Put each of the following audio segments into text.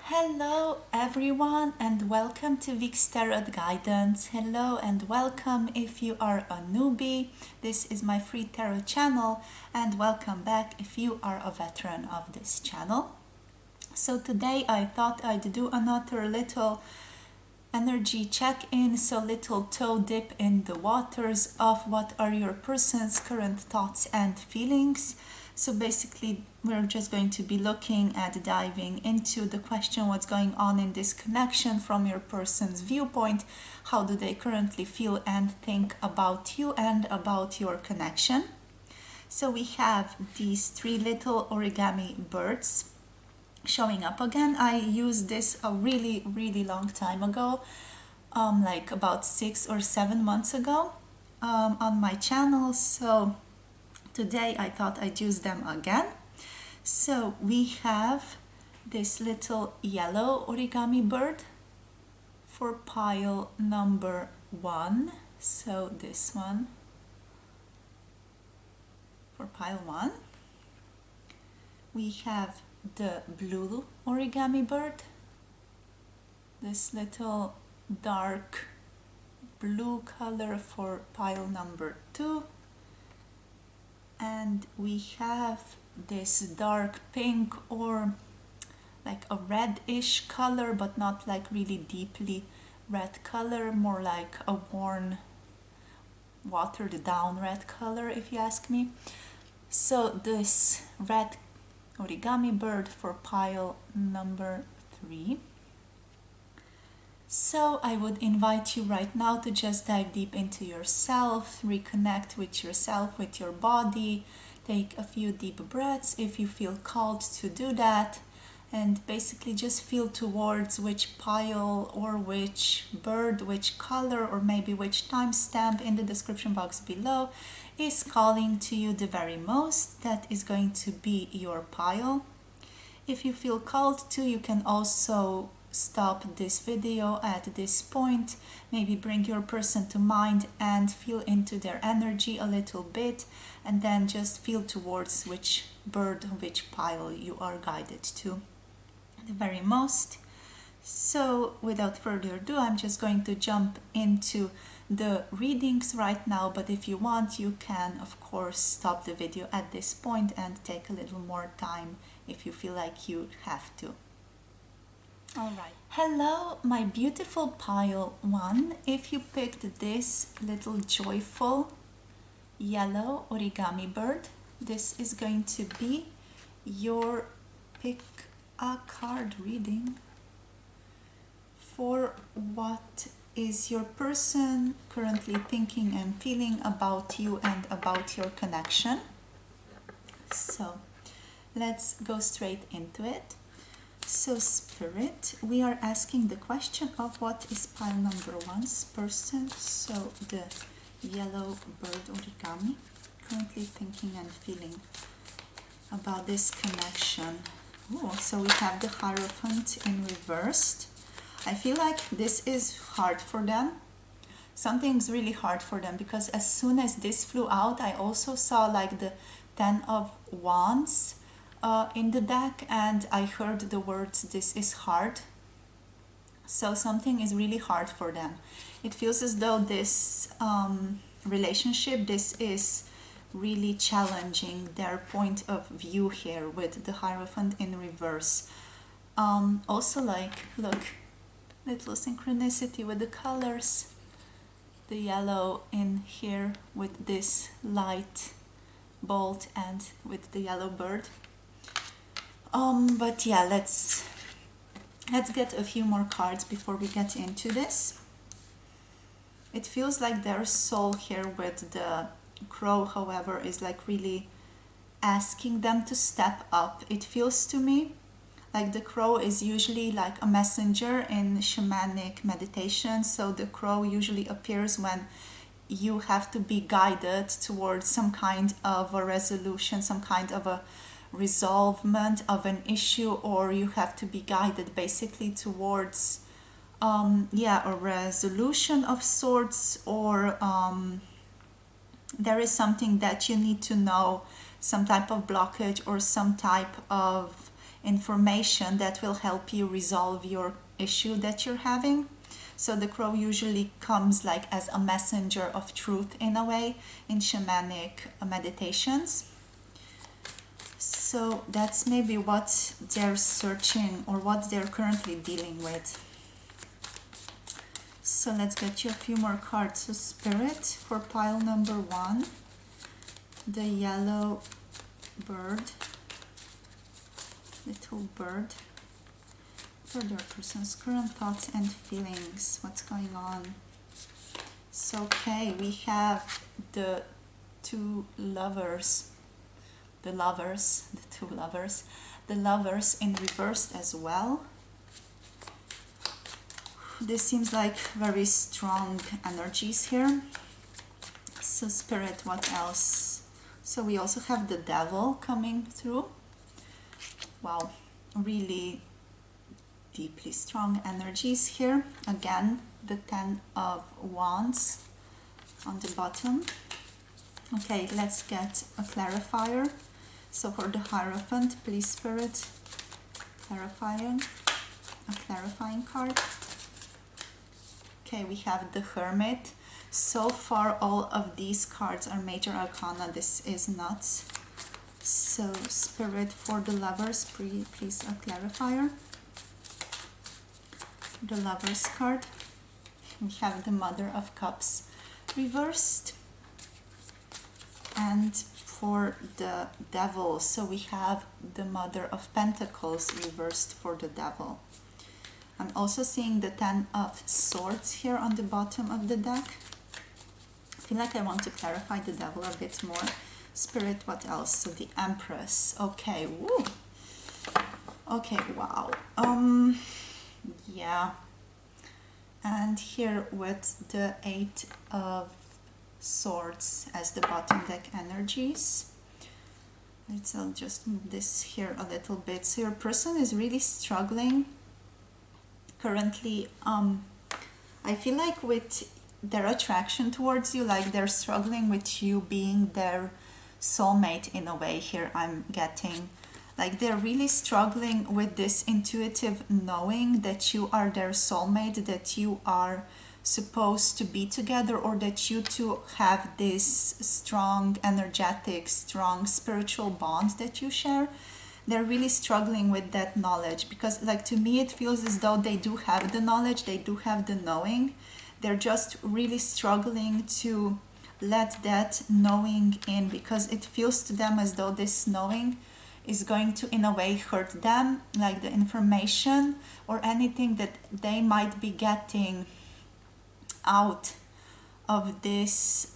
Hello everyone and welcome to Vic's Tarot Guidance. Hello and welcome if you are a newbie. This is my free tarot channel, and welcome back if you are a veteran of this channel. So today I thought I'd do another little energy check-in, so little toe dip in the waters of what are your person's current thoughts and feelings. So basically we're just going to be looking at diving into the question, what's going on in this connection from your person's viewpoint. How do they currently feel and think about you and about your connection? So we have these three little origami birds showing up again. I used this a really long time ago, like about 6 or 7 months ago, on my channel. So today I thought I'd use them again. So we have this little yellow origami bird for pile number 1. So this one for pile 1. We have the blue origami bird, this little dark blue color for pile number 2. And we have this dark pink or like a reddish color, but not like really deeply red color, more like a worn, watered down red color if you ask me. So this red origami bird for pile number 3. So I would invite you right now to just dive deep into yourself, reconnect with yourself, with your body, take a few deep breaths if you feel called to do that, and basically just feel towards which pile or which bird, which color, or maybe which timestamp in the description box below is calling to you the very most. That is going to be your pile. If you feel called to, you can also stop this video at this point, maybe bring your person to mind and feel into their energy a little bit, and then just feel towards which bird, which pile you are guided to the very most. So without further ado, I'm just going to jump into the readings right now, but if you want, you can of course stop the video at this point and take a little more time if you feel like you have to. Alright. Hello, my beautiful pile 1. If you picked this little joyful yellow origami bird, this is going to be your pick a card reading for what is your person currently thinking and feeling about you and about your connection. So let's go straight into it. So Spirit, we are asking the question of what is pile number 1's person, so the yellow bird origami, currently thinking and feeling about this connection. Ooh, so we have the Hierophant in reversed. I feel like this is hard for them. Something's really hard for them, because as soon as this flew out, I also saw like the 10 of Wands in the deck, and I heard the words, this is hard. So something is really hard for them. It feels as though this relationship, this is really challenging their point of view here with the Hierophant in reverse. Also, like, look, little synchronicity with the colors, the yellow in here with this light bolt and with the yellow bird. But yeah, let's get a few more cards before we get into this. It feels like their soul here with the crow, however, is like really asking them to step up. It feels to me like the crow is usually like a messenger in shamanic meditation. So the crow usually appears when you have to be guided towards some kind of a resolution, some kind of a resolvement of an issue, or you have to be guided basically towards a resolution of sorts, or there is something that you need to know, some type of blockage or some type of information that will help you resolve your issue that you're having. So the crow usually comes like as a messenger of truth in a way in shamanic meditations. So that's maybe what they're searching or what they're currently dealing with. So let's get you a few more cards. So Spirit, for pile number 1, the yellow bird, little bird, for your person's current thoughts and feelings. What's going on? So, okay, we have the two lovers, the two lovers, the lovers in reverse as well. This seems like very strong energies here. So Spirit, what else? So we also have the Devil coming through. Wow, really deeply strong energies here. Again, the 10 of Wands on the bottom. Okay, let's get a clarifier. So for the Hierophant, please Spirit, a clarifying card. Okay, we have the Hermit. So far, all of these cards are major arcana. This is nuts. So, Spirit, for the Lovers, please a clarifier. The Lovers card. We have the Mother of Cups reversed. And for the Devil, so we have the Mother of Pentacles reversed for the Devil. I'm also seeing the 10 of Swords here on the bottom of the deck. I feel like I want to clarify the Devil a bit more. Spirit, what else? So the Empress. Okay, woo. Okay, wow. Yeah. And here with the 8 of Swords as the bottom deck energies. Let's just move this here a little bit. So your person is really struggling currently. I feel like with their attraction towards you, like they're struggling with you being their soulmate in a way here. I'm getting like they're really struggling with this intuitive knowing that you are their soulmate, that you are supposed to be together, or that you two have this strong energetic, strong spiritual bond that you share. They're really struggling with that knowledge, because like to me it feels as though they do have the knowledge, they do have the knowing. They're just really struggling to let that knowing in, because it feels to them as though this knowing is going to in a way hurt them, like the information or anything that they might be getting out of this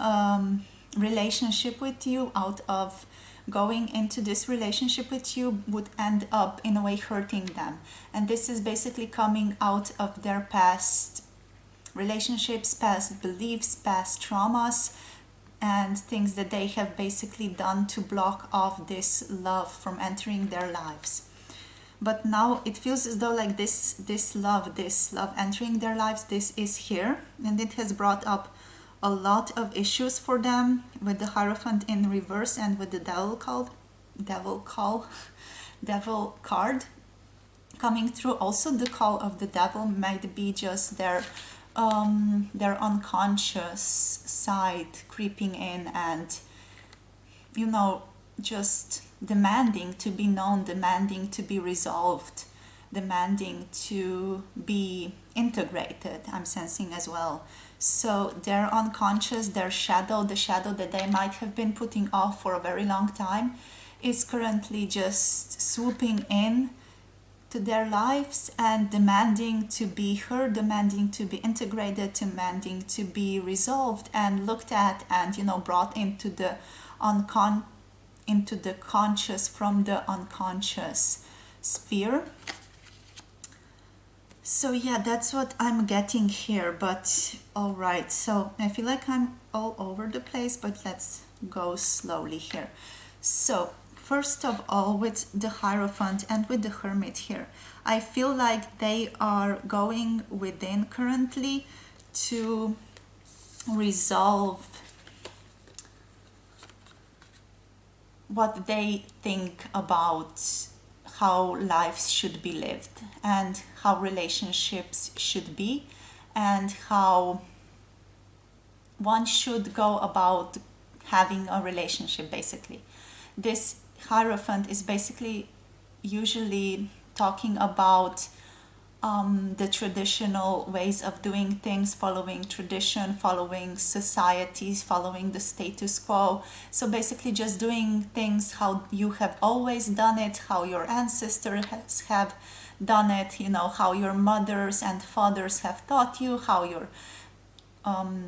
relationship with you, out of going into this relationship with you, would end up in a way hurting them. And this is basically coming out of their past relationships, past beliefs, past traumas, and things that they have basically done to block off this love from entering their lives. But now it feels as though like this love entering their lives, this is here, and it has brought up a lot of issues for them with the Hierophant in reverse and with the Devil card coming through. Also the call of the Devil might be just their unconscious side creeping in and, you know, just demanding to be known, demanding to be resolved, demanding to be integrated, I'm sensing as well. So their unconscious, their shadow, the shadow that they might have been putting off for a very long time, is currently just swooping in to their lives and demanding to be heard, demanding to be integrated, demanding to be resolved and looked at and, you know, brought into the conscious from the unconscious sphere. So yeah, that's what I'm getting here. But all right, so I feel like I'm all over the place, but let's go slowly here. So first of all, with the Hierophant and with the Hermit here, I feel like they are going within currently to resolve what they think about how lives should be lived and how relationships should be and how one should go about having a relationship. Basically, this Hierophant is basically usually talking about the traditional ways of doing things, following tradition, following societies, following the status quo. So basically just doing things how you have always done it, how your ancestors have done it, how your mothers and fathers have taught you, how your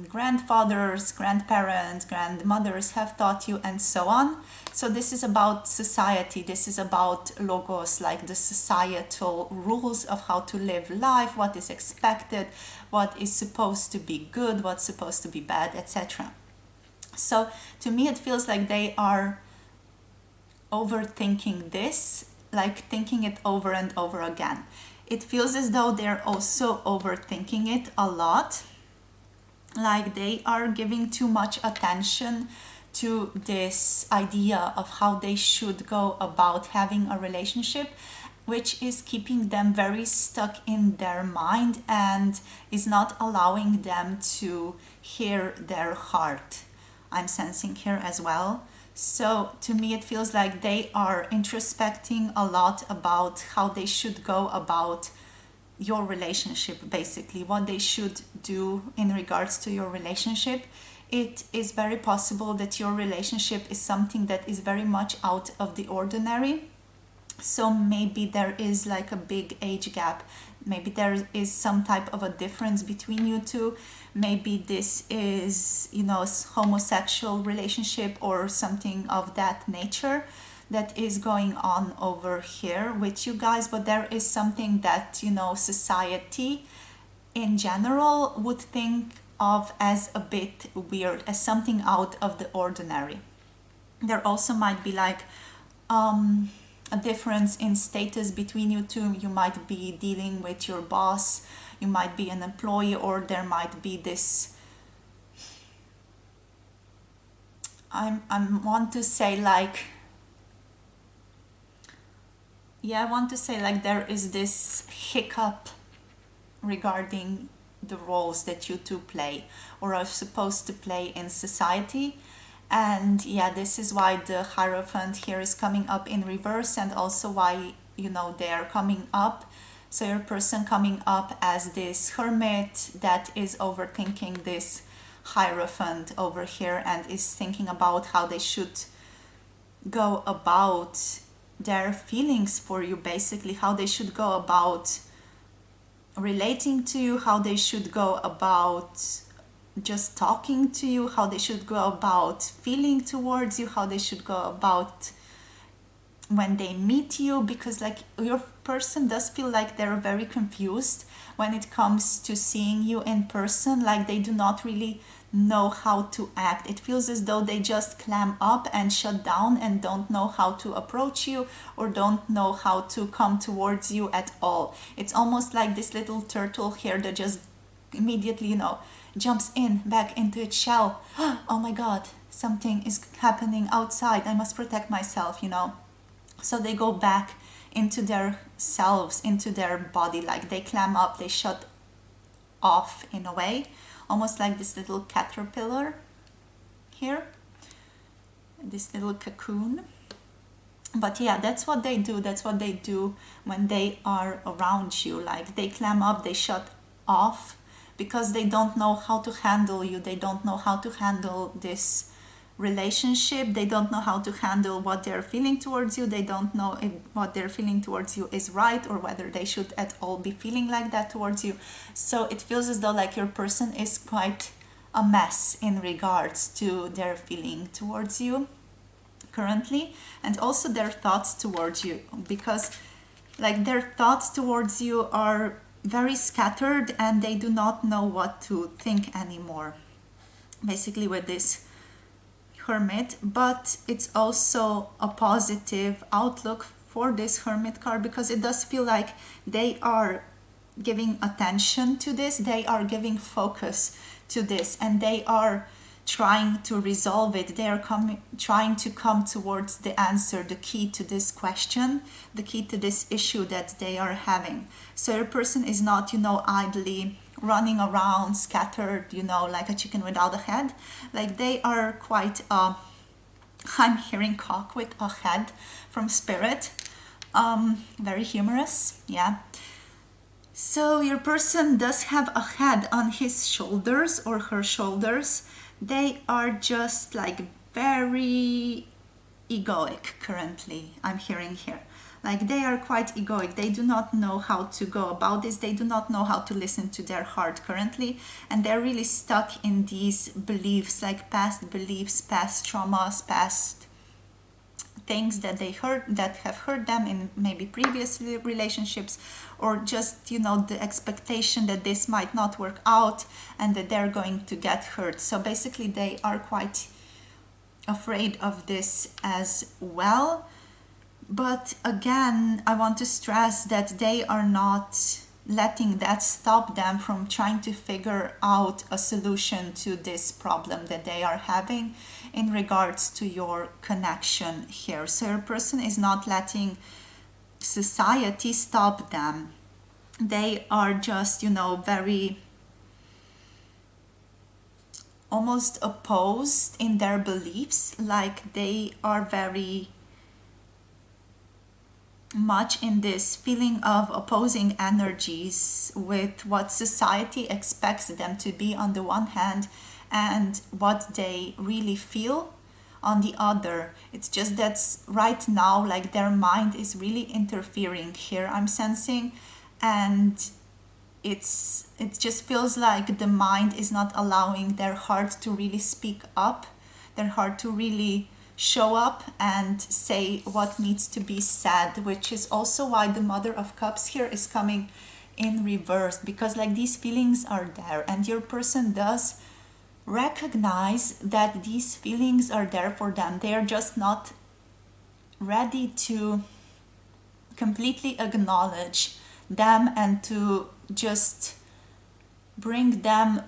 grandfathers, grandparents, grandmothers have taught you, and so on. So this is about society, this is about logos, like the societal rules of how to live life, what is expected, what is supposed to be good, what's supposed to be bad, etc. So to me it feels like they are overthinking this, like thinking it over and over again. It feels as though they're also overthinking it a lot, like they are giving too much attention to this idea of how they should go about having a relationship, which is keeping them very stuck in their mind and is not allowing them to hear their heart. I'm sensing here as well. So to me it feels like they are introspecting a lot about how they should go about your relationship, basically what they should do in regards to your relationship. It is very possible that your relationship is something that is very much out of the ordinary. So maybe there is like a big age gap, maybe there is some type of a difference between you two, maybe this is homosexual relationship or something of that nature that is going on over here with you guys. But there is something that society in general would think of as a bit weird, as something out of the ordinary. There also might be like a difference in status between you two. You might be dealing with your boss, you might be an employee, or there might be this I want to say like there is this hiccup regarding the roles that you two play or are supposed to play in society. And this is why the Hierophant here is coming up in reverse, and also why they are coming up. So your person coming up as this Hermit that is overthinking this Hierophant over here and is thinking about how they should go about their feelings for you, basically how they should go about relating to you, how they should go about just talking to you, how they should go about feeling towards you, how they should go about when they meet you, because like your person does feel like they're very confused when it comes to seeing you in person. Like they do not really know how to act. It feels as though they just clam up and shut down and don't know how to approach you or don't know how to come towards you at all. It's almost like this little turtle here that just immediately jumps back into its shell. Oh my god, something is happening outside, I must protect myself. So they go back into their selves, into their body, like they clam up, they shut off in a way, almost like this little caterpillar here, this little cocoon. But that's what they do when they are around you. Like they clam up, they shut off, because they don't know how to handle you, they don't know how to handle this relationship, they don't know how to handle what they're feeling towards you, they don't know if what they're feeling towards you is right or whether they should at all be feeling like that towards you. So it feels as though like your person is quite a mess in regards to their feeling towards you currently, and also their thoughts towards you, because like their thoughts towards you are very scattered and they do not know what to think anymore, basically with this Hermit. But it's also a positive outlook for this Hermit card, because it does feel like they are giving attention to this, they are giving focus to this, and they are trying to resolve it. They are trying to come towards the answer, the key to this question, the key to this issue that they are having. So your person is not, idly running around, scattered, like a chicken without a head. Like they are quite, I'm hearing cock with a head from spirit. Very humorous, yeah. So your person does have a head on his shoulders or her shoulders. They are just like very egoic currently, I'm hearing here. Like they are quite egoic. They do not know how to go about this. They do not know how to listen to their heart currently. And they're really stuck in these beliefs, like past beliefs, past traumas, past things that they heard, that have hurt them in maybe previous relationships, or just the expectation that this might not work out and that they're going to get hurt. So basically they are quite afraid of this as well. But again, I want to stress that they are not letting that stop them from trying to figure out a solution to this problem that they are having in regards to your connection here. So your person is not letting society stop them. They are just, very almost opposed in their beliefs. Like they are very much in this feeling of opposing energies with what society expects them to be on the one hand and what they really feel on the other. It's just that right now, like their mind is really interfering here, I'm sensing, and it just feels like the mind is not allowing their heart to really speak up, their heart to really show up and say what needs to be said, which is also why the Mother of Cups here is coming in reverse, because like these feelings are there and your person does recognize that these feelings are there for them. They are just not ready to completely acknowledge them and to just bring them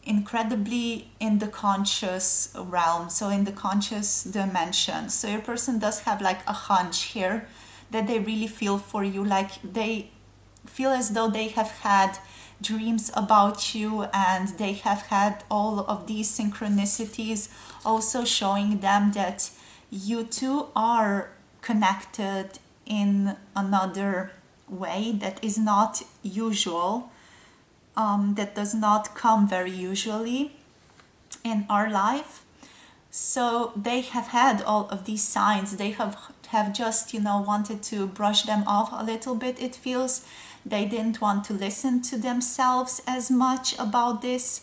incredibly in the conscious realm, so in the conscious dimension. So your person does have like a hunch here that they really feel for you, like they feel as though they have had dreams about you and they have had all of these synchronicities also showing them that you two are connected in another way that is not usual, that does not come very usually in our life. So they have had all of these signs. They have just wanted to brush them off a little bit, it feels. They didn't want to listen to themselves as much about this,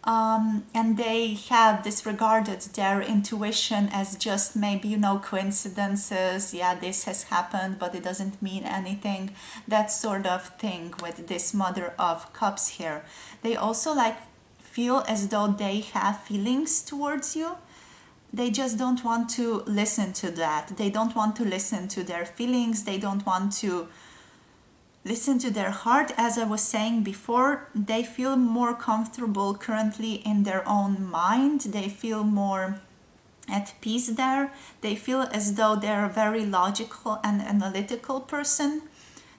and they have disregarded their intuition as just maybe coincidences. Yeah, this has happened but it doesn't mean anything, that sort of thing with this Mother of Cups here. They also like feel as though they have feelings towards you. They just don't want to listen to that. They don't want to listen to their feelings. They don't want to listen to their heart. As I was saying before, they feel more comfortable currently in their own mind. They feel more at peace there. They feel as though they're a very logical and analytical person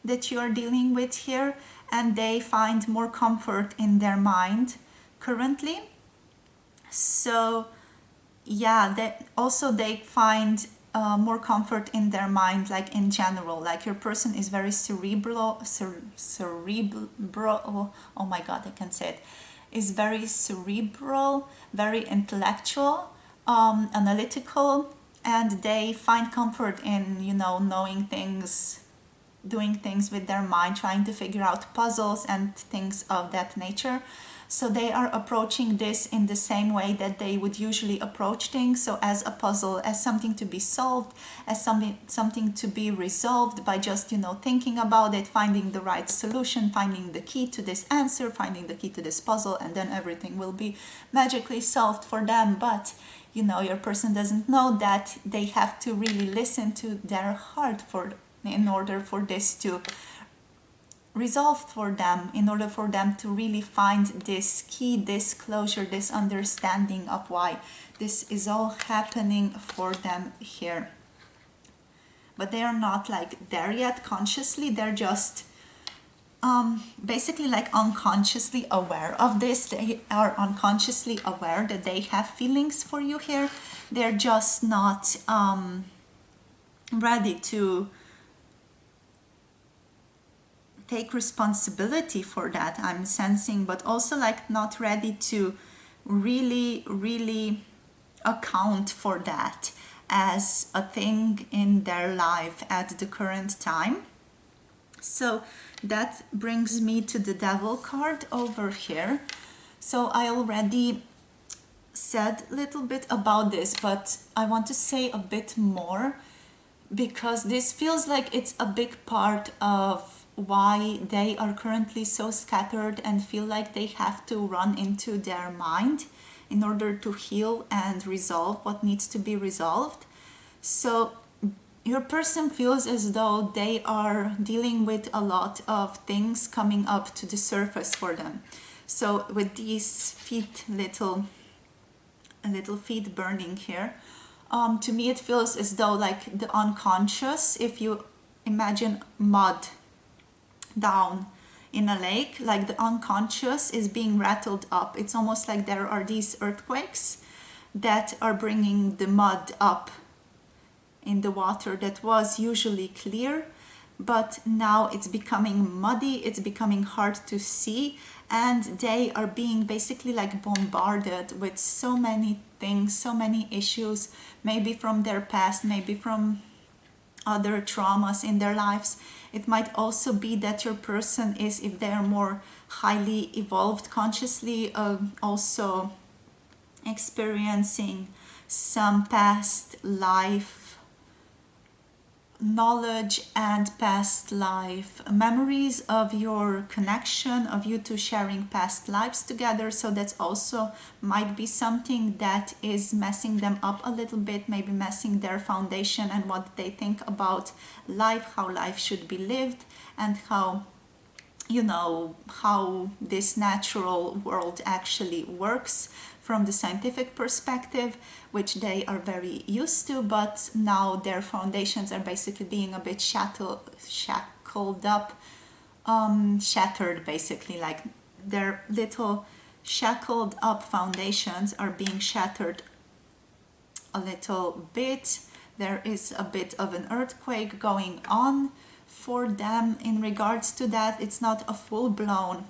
that you are dealing with here, and they find more comfort in their mind currently. So yeah, they find more comfort in their mind, like in general. Like your person is very cerebral. Oh my god, I can't say it. Is very cerebral, very intellectual, analytical, and they find comfort in knowing things, doing things with their mind, trying to figure out puzzles and things of that nature. So they are approaching this in the same way that they would usually approach things. So as a puzzle, as something to be solved, as something to be resolved by just, thinking about it, finding the right solution, finding the key to this answer, finding the key to this puzzle, and then everything will be magically solved for them. But, your person doesn't know that they have to really listen to their heart in order for this to resolved for them, in order for them to really find this key, this closure, this understanding of why this is all happening for them here. But they are not like there yet consciously, they're just basically like unconsciously aware of this. They are unconsciously aware that they have feelings for you here. They're just not ready to take responsibility for that, I'm sensing, but also like not ready to really account for that as a thing in their life at the current time. So that brings me to the Devil card over here. So I already said a little bit about this, but I want to say a bit more, because this feels like it's a big part of why they are currently so scattered and feel like they have to run into their mind in order to heal and resolve what needs to be resolved. So your person feels as though they are dealing with a lot of things coming up to the surface for them. So with these feet, little feet burning here, to me it feels as though like the unconscious, if you imagine mud down in a lake, like the unconscious is being rattled up. It's almost like there are these earthquakes that are bringing the mud up in the water that was usually clear, but now it's becoming muddy, it's becoming hard to see, and they are being basically like bombarded with so many things, so many issues, maybe from their past, maybe from other traumas in their lives. It might also be that your person is, if they're more highly evolved consciously, also experiencing some past life knowledge and past life memories of your connection, of you two sharing past lives together. So that's also might be something that is messing them up a little bit, maybe messing their foundation and what they think about life, how life should be lived, and how, you know, how this natural world actually works from the scientific perspective, which they are very used to, but now their foundations are basically being a bit shackled up, shattered, basically, like their little shackled up foundations are being shattered a little bit. There is a bit of an earthquake going on for them in regards to that. It's not a full-blown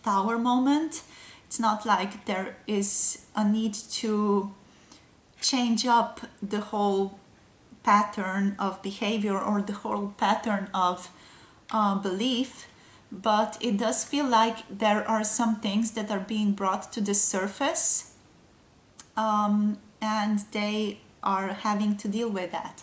tower moment. It's not like there is a need to change up the whole pattern of behavior or the whole pattern of belief, but it does feel like there are some things that are being brought to the surface, and they are having to deal with that.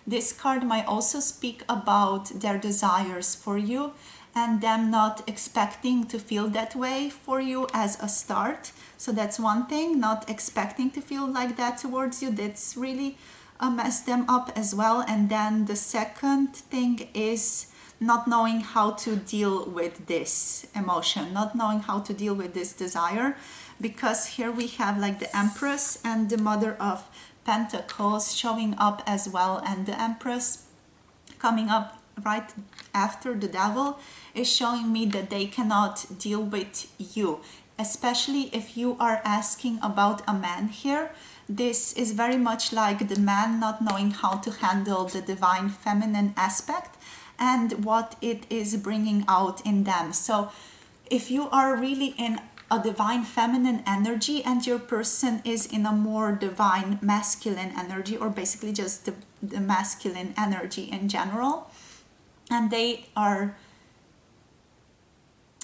This card might also speak about their desires for you and them not expecting to feel that way for you as a start. So that's one thing, not expecting to feel like that towards you. That's really messed them up as well. And then the second thing is not knowing how to deal with this emotion, not knowing how to deal with this desire, because here we have like the Empress and the Mother of Pentacles showing up as well, and the Empress coming up right after the Devil is showing me that they cannot deal with you, especially if you are asking about a man here. This is very much like the man not knowing how to handle the divine feminine aspect and what it is bringing out in them. So if you are really in a divine feminine energy and your person is in a more divine masculine energy, or basically just the masculine energy in general, and they are,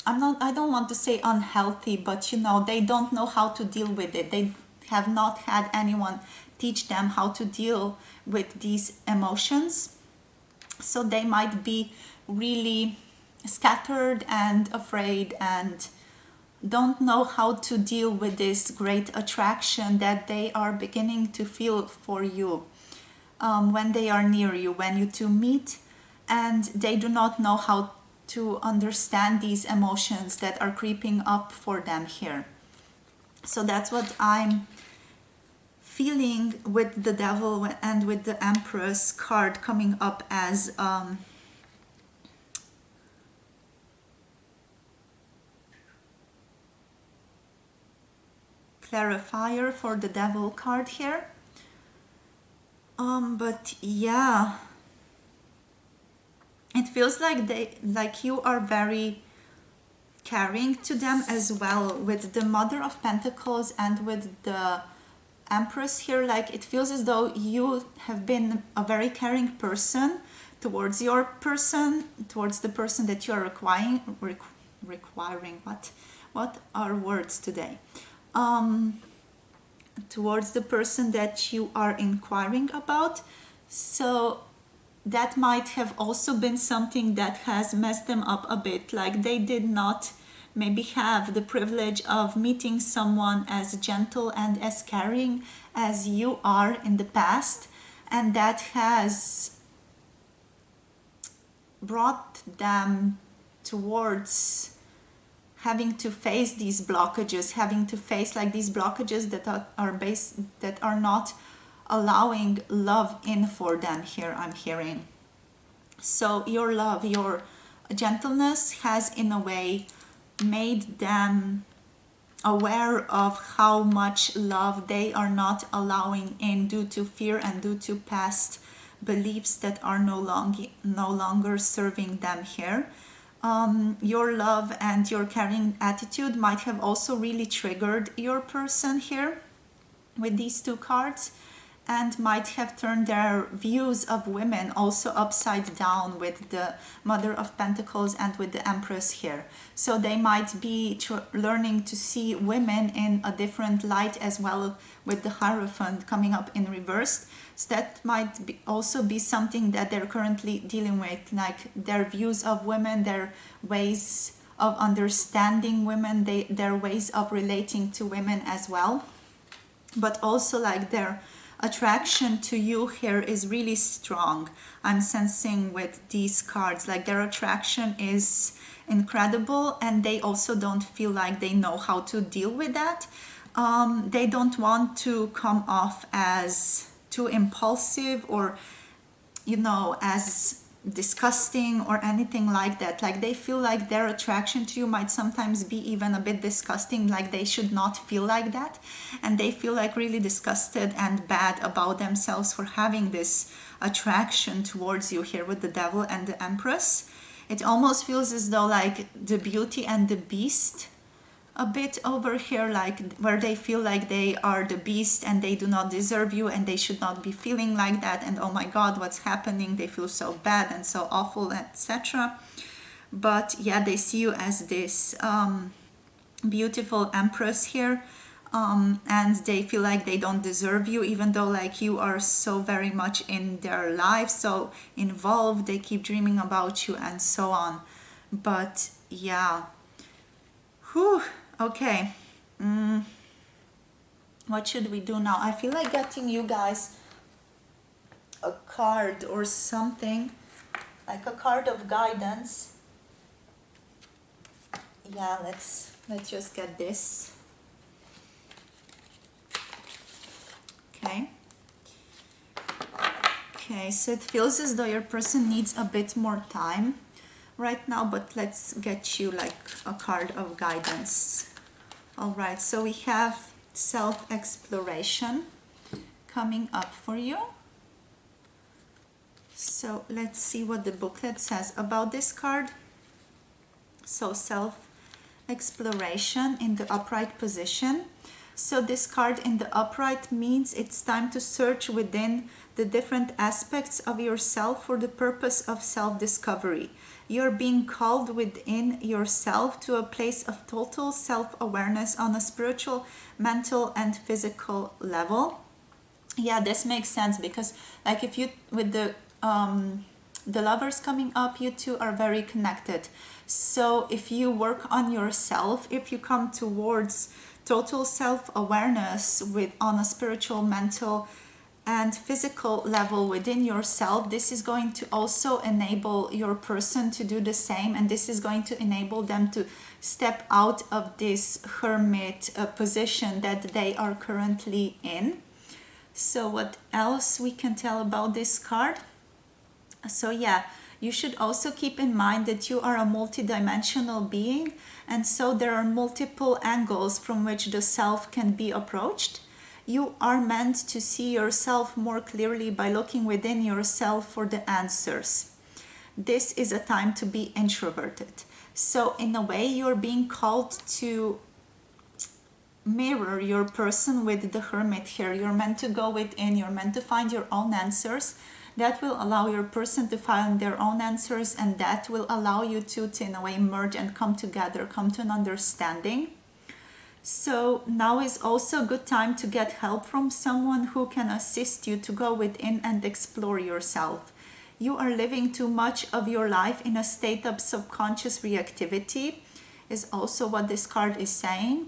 I don't want to say unhealthy, but you know, they don't know how to deal with it. They have not had anyone teach them how to deal with these emotions. So they might be really scattered and afraid and don't know how to deal with this great attraction that they are beginning to feel for you when they are near you, when you two meet, and they do not know how to understand these emotions that are creeping up for them here. So that's what I'm feeling with the Devil and with the Empress card coming up as clarifier for the Devil card here. But yeah, it feels like you are very caring to them as well, with the Mother of Pentacles and with the Empress here. Like, it feels as though you have been a very caring person towards your person, towards the person that you are requiring what are words today, towards the person that you are inquiring about. So that might have also been something that has messed them up a bit. Like, they did not maybe have the privilege of meeting someone as gentle and as caring as you are in the past, and that has brought them towards having to face these blockages, having to face like these blockages that are not allowing love in for them here, I'm hearing. So your love, your gentleness has in a way made them aware of how much love they are not allowing in due to fear and due to past beliefs that are no longer serving them here. Your love and your caring attitude might have also really triggered your person here with these two cards, and might have turned their views of women also upside down with the Mother of Pentacles and with the Empress here. So they might be learning to see women in a different light as well, with the Hierophant coming up in reverse. So that might also be something that they're currently dealing with, like their views of women, their ways of understanding women, their ways of relating to women as well. But also like their attraction to you here is really strong. I'm sensing with these cards, like their attraction is incredible, and they also don't feel like they know how to deal with that. They don't want to come off as too impulsive or, as disgusting or anything like that. Like, they feel like their attraction to you might sometimes be even a bit disgusting, like they should not feel like that, and they feel like really disgusted and bad about themselves for having this attraction towards you here with the Devil and the Empress. It almost feels as though like the Beauty and the Beast a bit over here, like where they feel like they are the beast and they do not deserve you and they should not be feeling like that, and oh my god, what's happening, they feel so bad and so awful, etc. But yeah, they see you as this beautiful Empress here, and they feel like they don't deserve you, even though like you are so very much in their life, so involved, they keep dreaming about you and so on. But yeah, whew. Okay, what should we do now? I feel like getting you guys a card or something, like a card of guidance. Yeah, let's just get this. Okay. Okay, so it feels as though your person needs a bit more time right now, but let's get you like a card of guidance. All right, so we have self-exploration coming up for you. So let's see what the booklet says about this card. So self-exploration in the upright position. So this card in the upright means it's time to search within the different aspects of yourself for the purpose of self-discovery. You're being called within yourself to a place of total self-awareness on a spiritual, mental, and physical level. Yeah, this makes sense, because like if you, with the Lovers coming up, you two are very connected. So if you work on yourself, if you come towards total self-awareness on a spiritual, mental, and physical level within yourself, this is going to also enable your person to do the same, and this is going to enable them to step out of this hermit position that they are currently in. So what else we can tell about this card? So yeah, you should also keep in mind that you are a multidimensional being, and so there are multiple angles from which the self can be approached. You are meant to see yourself more clearly by looking within yourself for the answers. This is a time to be introverted. So in a way, you're being called to mirror your person with the hermit here. You're meant to go within, you're meant to find your own answers. That will allow your person to find their own answers, and that will allow you to in a way merge and come together, come to an understanding. So now is also a good time to get help from someone who can assist you to go within and explore yourself. You are living too much of your life in a state of subconscious reactivity, is also what this card is saying.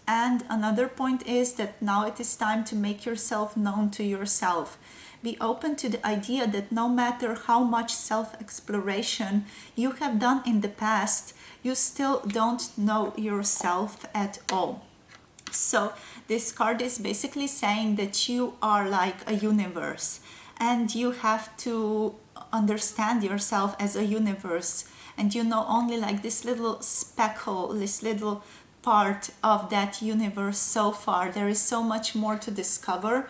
And another point is that now it is time to make yourself known to yourself. Be open to the idea that no matter how much self-exploration you have done in the past, you still don't know yourself at all. So this card is basically saying that you are like a universe, and you have to understand yourself as a universe, and you know only like this little speckle, this little part of that universe so far. There is so much more to discover,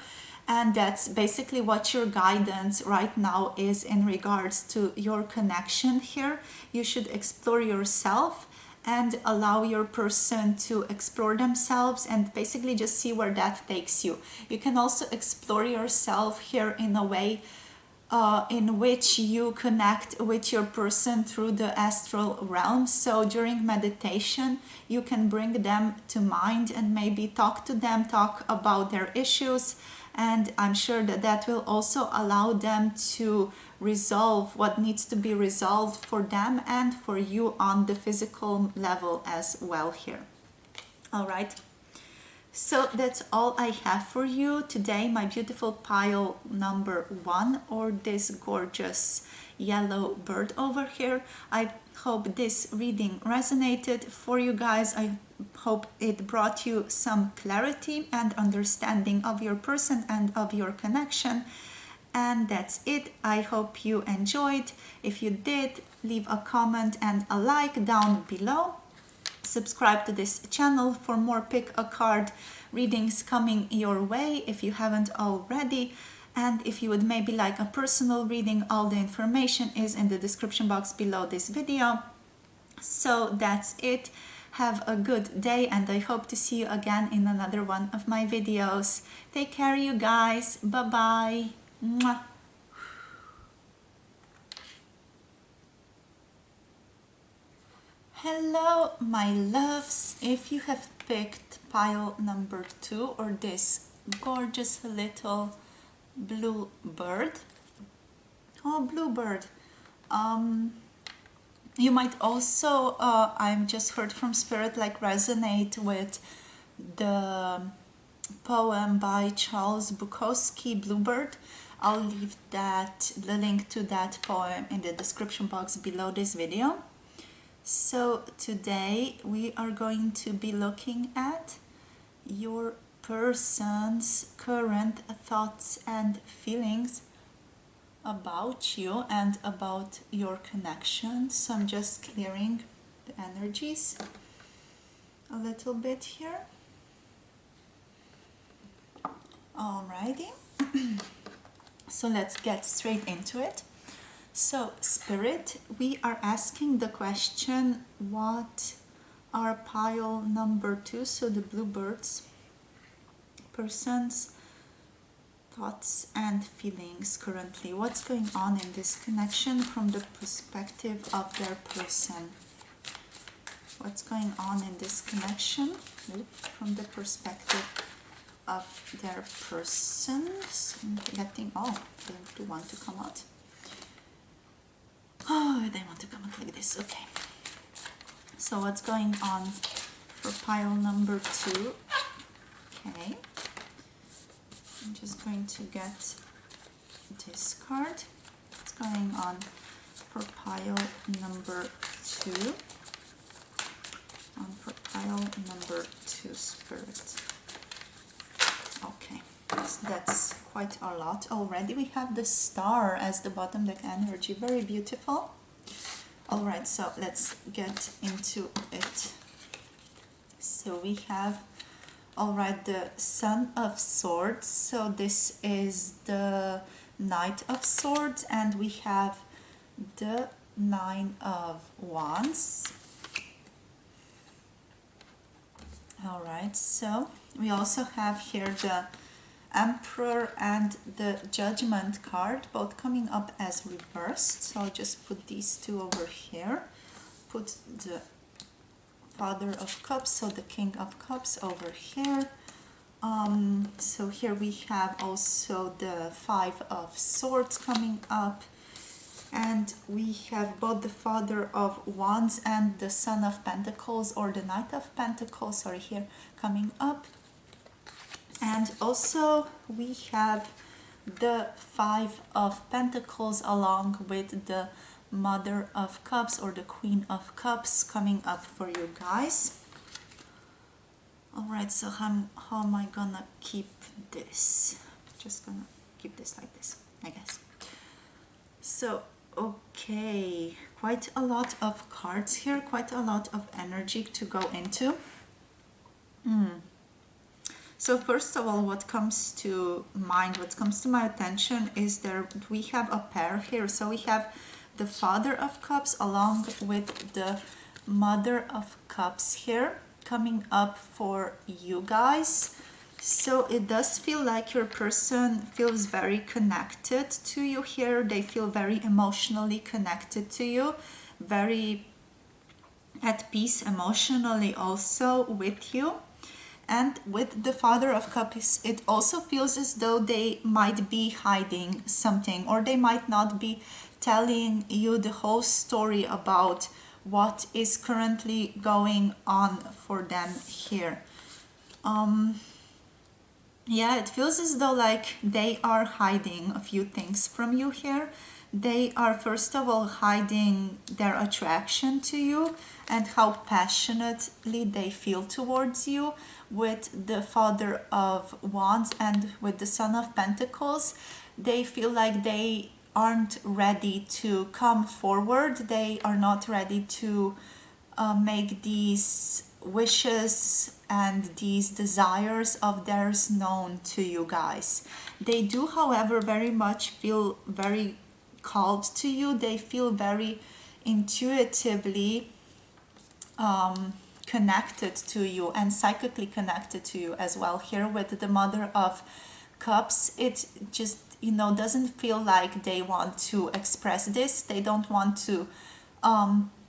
and that's basically what your guidance right now is in regards to your connection here. You should explore yourself and allow your person to explore themselves, and basically just see where that takes you. You can also explore yourself here in a way in which you connect with your person through the astral realm. So during meditation, you can bring them to mind and maybe talk to them, talk about their issues, and I'm sure that that will also allow them to resolve what needs to be resolved for them and for you on the physical level as well here. All right. So that's all I have for you today, my beautiful pile number 1, or this gorgeous yellow bird over here. I hope this reading resonated for you guys. I hope it brought you some clarity and understanding of your person and of your connection. And that's it. I hope you enjoyed. If you did, leave a comment and a like down below. Subscribe to this channel for more pick a card readings coming your way if you haven't already. And if you would maybe like a personal reading, all the information is in the description box below this video. So that's it. Have a good day, and I hope to see you again in another one of my videos. Take care, you guys. Bye bye. Mwah. Hello, my loves. If you have picked pile number 2, or this gorgeous little blue bird, bluebird, you might also, I've just heard from Spirit, like resonate with the poem by Charles Bukowski, Bluebird. I'll leave the link to that poem in the description box below this video. So today we are going to be looking at your person's current thoughts and feelings about you and about your connection. So I'm just clearing the energies a little bit here. Alrighty. So let's get straight into it. So, Spirit, we are asking the question, what are pile number 2, so the bluebirds, person's thoughts and feelings currently? What's going on in this connection from the perspective of their person? What's going on in this connection from the perspective of their persons? Getting, they do want to come out. Oh, they want to come out like this. Okay. So what's going on for pile number 2? Okay. I'm just going to get this card. It's going on for pile number 2. On for pile number 2, Spirit. Okay, that's quite a lot already. We have the Star as the bottom deck energy. Very beautiful. Alright, so let's get into it. So we have, alright, the Son of Swords. So this is the Knight of Swords, and we have the Nine of Wands. Alright, so we also have here the Emperor and the Judgment card, both coming up as reversed. So I'll just put these two over here. Put the Father of Cups, so the King of Cups over here. So here we have also the Five of Swords coming up. And we have both the Father of Wands and the Son of Pentacles, or the Knight of Pentacles, sorry, here coming up. And also we have the Five of Pentacles along with the Mother of Cups, or the Queen of Cups, coming up for you guys. Alright, so how am I gonna keep this? Just gonna keep this like this, I guess. So okay, quite a lot of cards here, quite a lot of energy to go into. So first of all, what comes to mind, what comes to my attention is we have a pair here. So we have the Father of Cups along with the Mother of Cups here coming up for you guys. So it does feel like your person feels very connected to you here. They feel very emotionally connected to you, very at peace emotionally also with you. And with the Father of Cups, it also feels as though they might be hiding something, or they might not be telling you the whole story about what is currently going on for them here. Yeah, it feels as though like they are hiding a few things from you here. They are first of all hiding their attraction to you and how passionately they feel towards you with the Father of Wands and with the Son of Pentacles. They feel like they aren't ready to come forward. They are not ready to make these wishes and these desires of theirs known to you guys. They do, however, very much feel very called to you. They feel very intuitively connected to you and psychically connected to you as well. Here with the Mother of Cups, it just, doesn't feel like they want to express this. They don't want to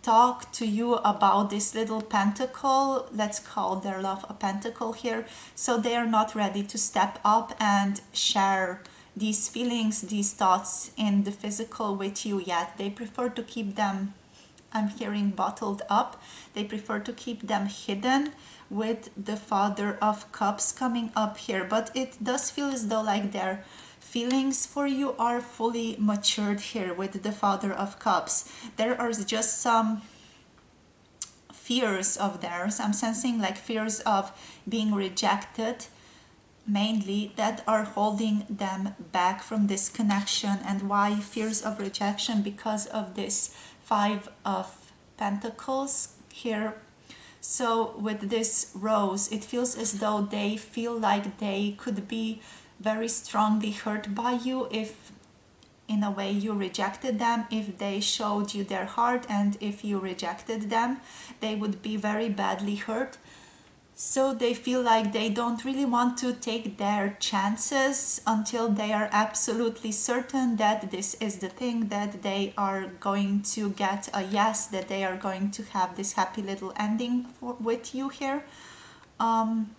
talk to you about this little pentacle. Let's call their love a pentacle here. So they are not ready to step up and share these feelings, these thoughts in the physical with you yet. They prefer to keep them, I'm hearing, bottled up. They prefer to keep them hidden with the Father of Cups coming up here. But it does feel as though like their feelings for you are fully matured here with the Father of Cups. There are just some fears of theirs. I'm sensing like fears of being rejected mainly, that are holding them back from this connection. And why fears of rejection? Because of this Five of Pentacles here. So with this Rose, it feels as though they feel like they could be very strongly hurt by you if in a way you rejected them. If they showed you their heart and if you rejected them, they would be very badly hurt. So they feel like they don't really want to take their chances until they are absolutely certain that this is the thing, that they are going to get a yes, that they are going to have this happy little ending with you here. And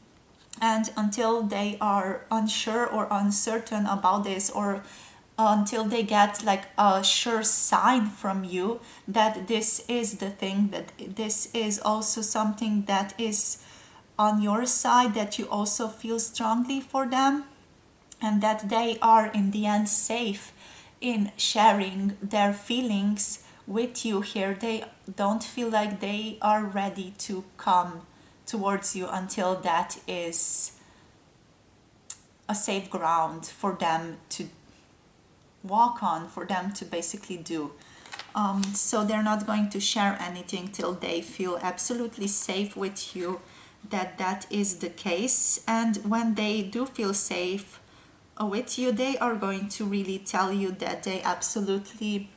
until they are unsure or uncertain about this, or until they get like a sure sign from you that this is the thing, that this is also something that is on your side, that you also feel strongly for them, and that they are in the end safe in sharing their feelings with you here. They don't feel like they are ready to come towards you until that is a safe ground for them to walk on, for them to basically do. So they're not going to share anything till they feel absolutely safe with you that that is the case. And when they do feel safe with you, they are going to really tell you that they absolutely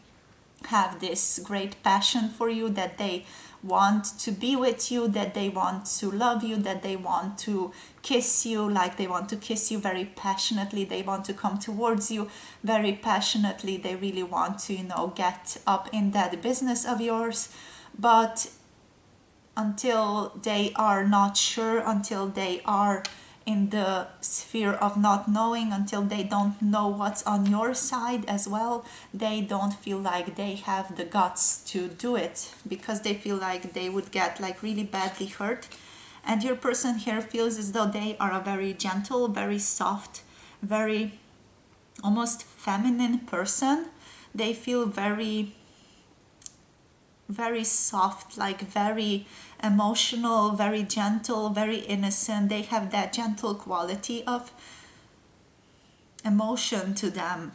have this great passion for you, that they want to be with you, that they want to love you, that they want to kiss you, like they want to kiss you very passionately, they want to come towards you very passionately, they really want to, get up in that business of yours. But until they are not sure, until they are in the sphere of not knowing, until they don't know what's on your side as well, they don't feel like they have the guts to do it, because they feel like they would get like really badly hurt. And your person here feels as though they are a very gentle, very soft, very almost feminine person. They feel very soft, like very emotional, very gentle, very innocent. They have that gentle quality of emotion to them.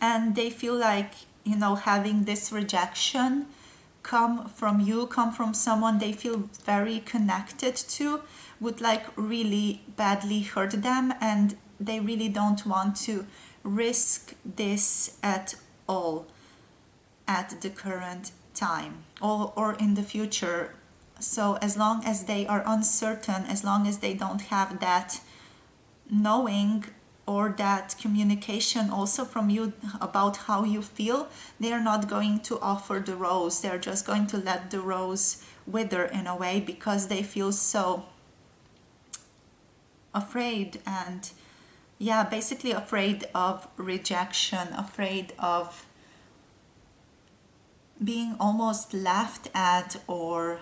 And they feel like, having this rejection come from you, come from someone they feel very connected to, would like really badly hurt them, and they really don't want to risk this at all at the current time or in the future. So as long as they are uncertain, as long as they don't have that knowing or that communication also from you about how you feel, they are not going to offer the rose. They're just going to let the rose wither in a way, because they feel so afraid, and basically afraid of rejection, afraid of being almost laughed at or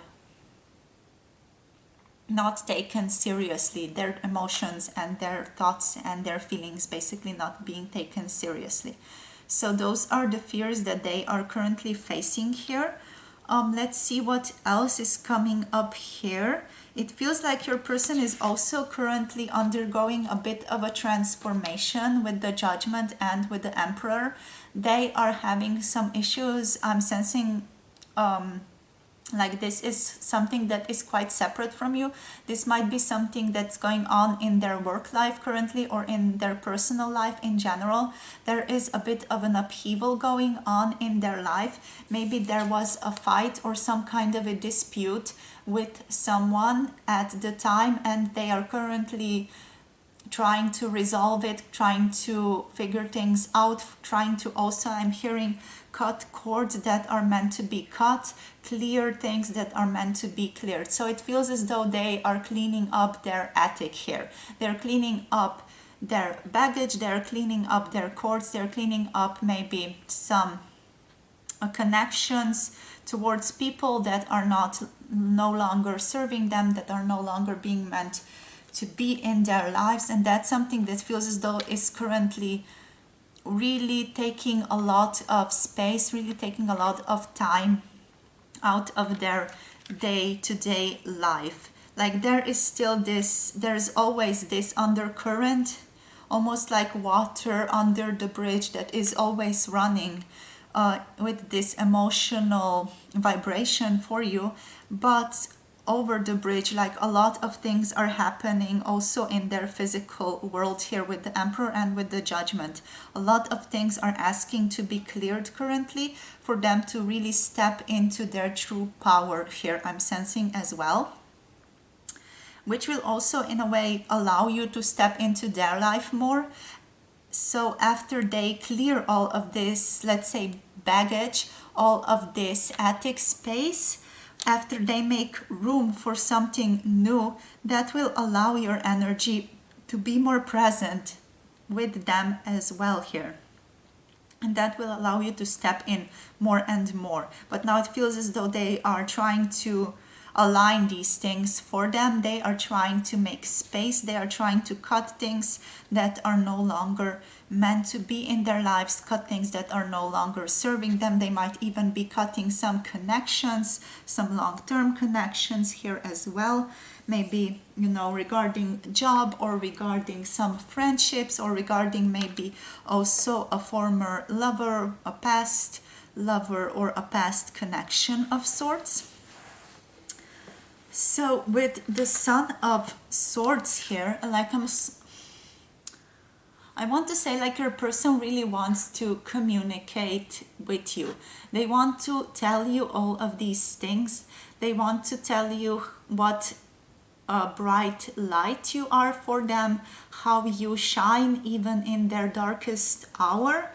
not taken seriously, their emotions and their thoughts and their feelings basically not being taken seriously. So those are the fears that they are currently facing here. Let's see what else is coming up here. It feels like your person is also currently undergoing a bit of a transformation with the Judgment and with the Emperor. They are having some issues. I'm sensing like this is something that is quite separate from you. This might be something that's going on in their work life currently, or in their personal life in general. There is a bit of an upheaval going on in their life. Maybe there was a fight or some kind of a dispute with someone at the time, and they are currently trying to resolve it, trying to figure things out, trying to also, I'm hearing, cut cords that are meant to be cut, clear things that are meant to be cleared. So it feels as though they are cleaning up their attic here. They're cleaning up their baggage, they're cleaning up their cords, they're cleaning up maybe some connections towards people that are no longer serving them, that are no longer being meant to be in their lives. And that's something that feels as though is currently really taking a lot of space, really taking a lot of time out of their day-to-day life. Like there is still this, there's always this undercurrent, almost like water under the bridge that is always running with this emotional vibration for you. But over the bridge, like a lot of things are happening also in their physical world here with the Emperor and with the Judgment. A lot of things are asking to be cleared currently for them to really step into their true power here, I'm sensing as well, which will also in a way allow you to step into their life more. So after they clear all of this, let's say, baggage, all of this attic space, after they make room for something new, that will allow your energy to be more present with them as well here. And that will allow you to step in more and more. But now it feels as though they are trying to align these things for them. They are trying to make space. They are trying to cut things that are no longer meant to be in their lives, cut things that are no longer serving them. They might even be cutting some connections, some long-term connections here as well. Maybe, regarding job, or regarding some friendships, or regarding maybe also a former lover, a past lover, or a past connection of sorts. So with the Son of Swords here, I want to say, like, your person really wants to communicate with you. They want to tell you all of these things. They want to tell you what a bright light you are for them, how you shine even in their darkest hour,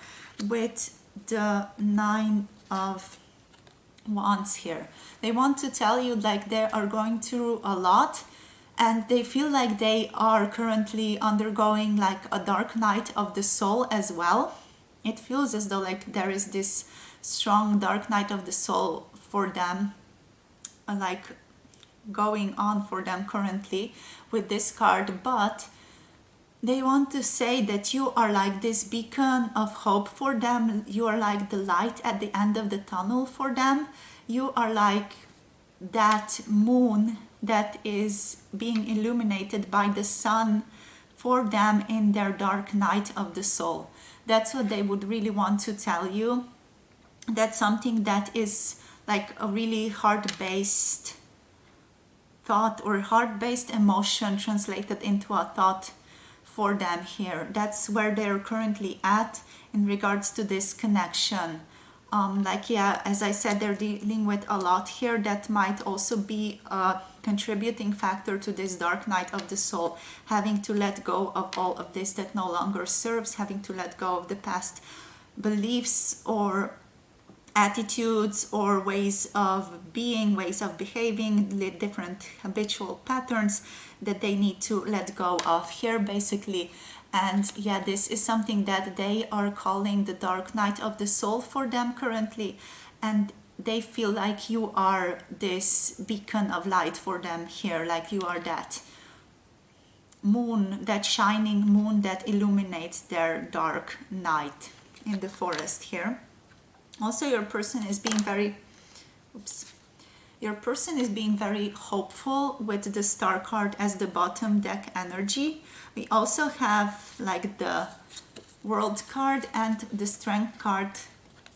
with the Nine of Wands here. They want to tell you, like, they are going through a lot, and they feel like they are currently undergoing like a dark night of the soul as well. It feels as though like there is this strong dark night of the soul for them, like going on for them currently with this card. But they want to say that you are like this beacon of hope for them. You are like the light at the end of the tunnel for them. You are like that moon that is being illuminated by the sun for them in their dark night of the soul. That's what they would really want to tell you. That's something that is like a really heart-based thought, or heart-based emotion translated into a thought for them here. That's where they're currently at in regards to this connection. As I said, they're dealing with a lot here that might also be a contributing factor to this dark night of the soul, having to let go of all of this that no longer serves, having to let go of the past beliefs or attitudes or ways of being, ways of behaving, different habitual patterns that they need to let go of here, basically. And yeah, this is something that they are calling the dark night of the soul for them currently. And they feel like you are this beacon of light for them here, like you are that moon, that shining moon that illuminates their dark night in the forest here. Also, your person is being very hopeful with the Star card as the bottom deck energy. We also have like the World card and the Strength card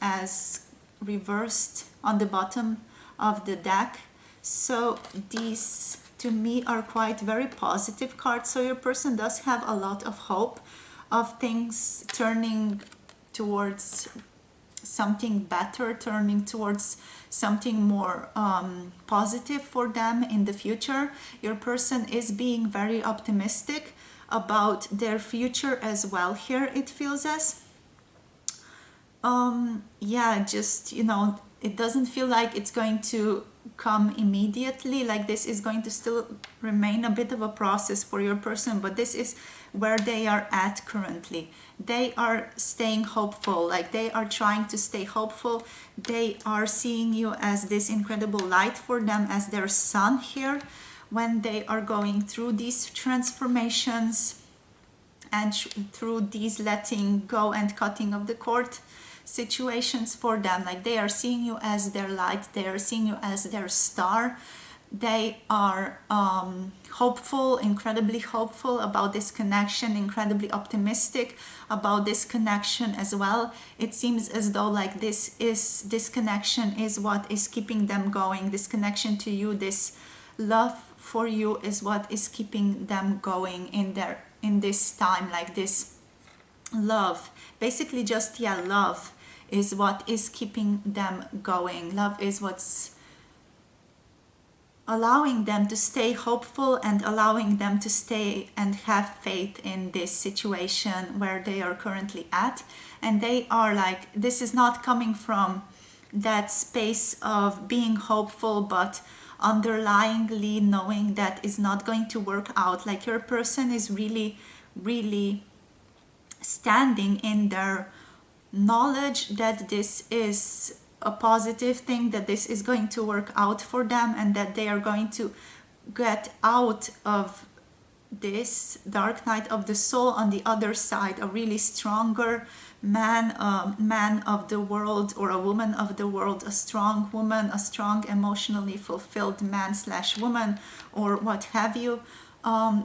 as reversed on the bottom of the deck. So these to me are quite very positive cards. So your person does have a lot of hope of things turning towards something better, turning towards something more positive for them in the future. Your person is being very optimistic about their future as well here, it feels as. It doesn't feel like it's going to come immediately. Like, this is going to still remain a bit of a process for your person, but this is where they are at currently. They are staying hopeful, like they are trying to stay hopeful. They are seeing you as this incredible light for them, as their sun here, when they are going through these transformations and through these letting go and cutting of the cord situations for them. Like, they are seeing you as their light, they are seeing you as their star. They are hopeful, incredibly hopeful about this connection, incredibly optimistic about this connection as well. It seems as though like this connection is what is keeping them going. This connection to you, this love for you is what is keeping them going in this time. Like, this love, basically just love is what is keeping them going. Love is what's allowing them to stay hopeful and allowing them to stay and have faith in this situation where they are currently at. And they are like, this is not coming from that space of being hopeful, but underlyingly knowing that is not going to work out. Like, your person is really, really standing in their knowledge that this is a positive thing, that this is going to work out for them, and that they are going to get out of this dark night of the soul on the other side, a really stronger man of the world, or a woman of the world, a strong woman, a strong emotionally fulfilled man slash woman, or what have you.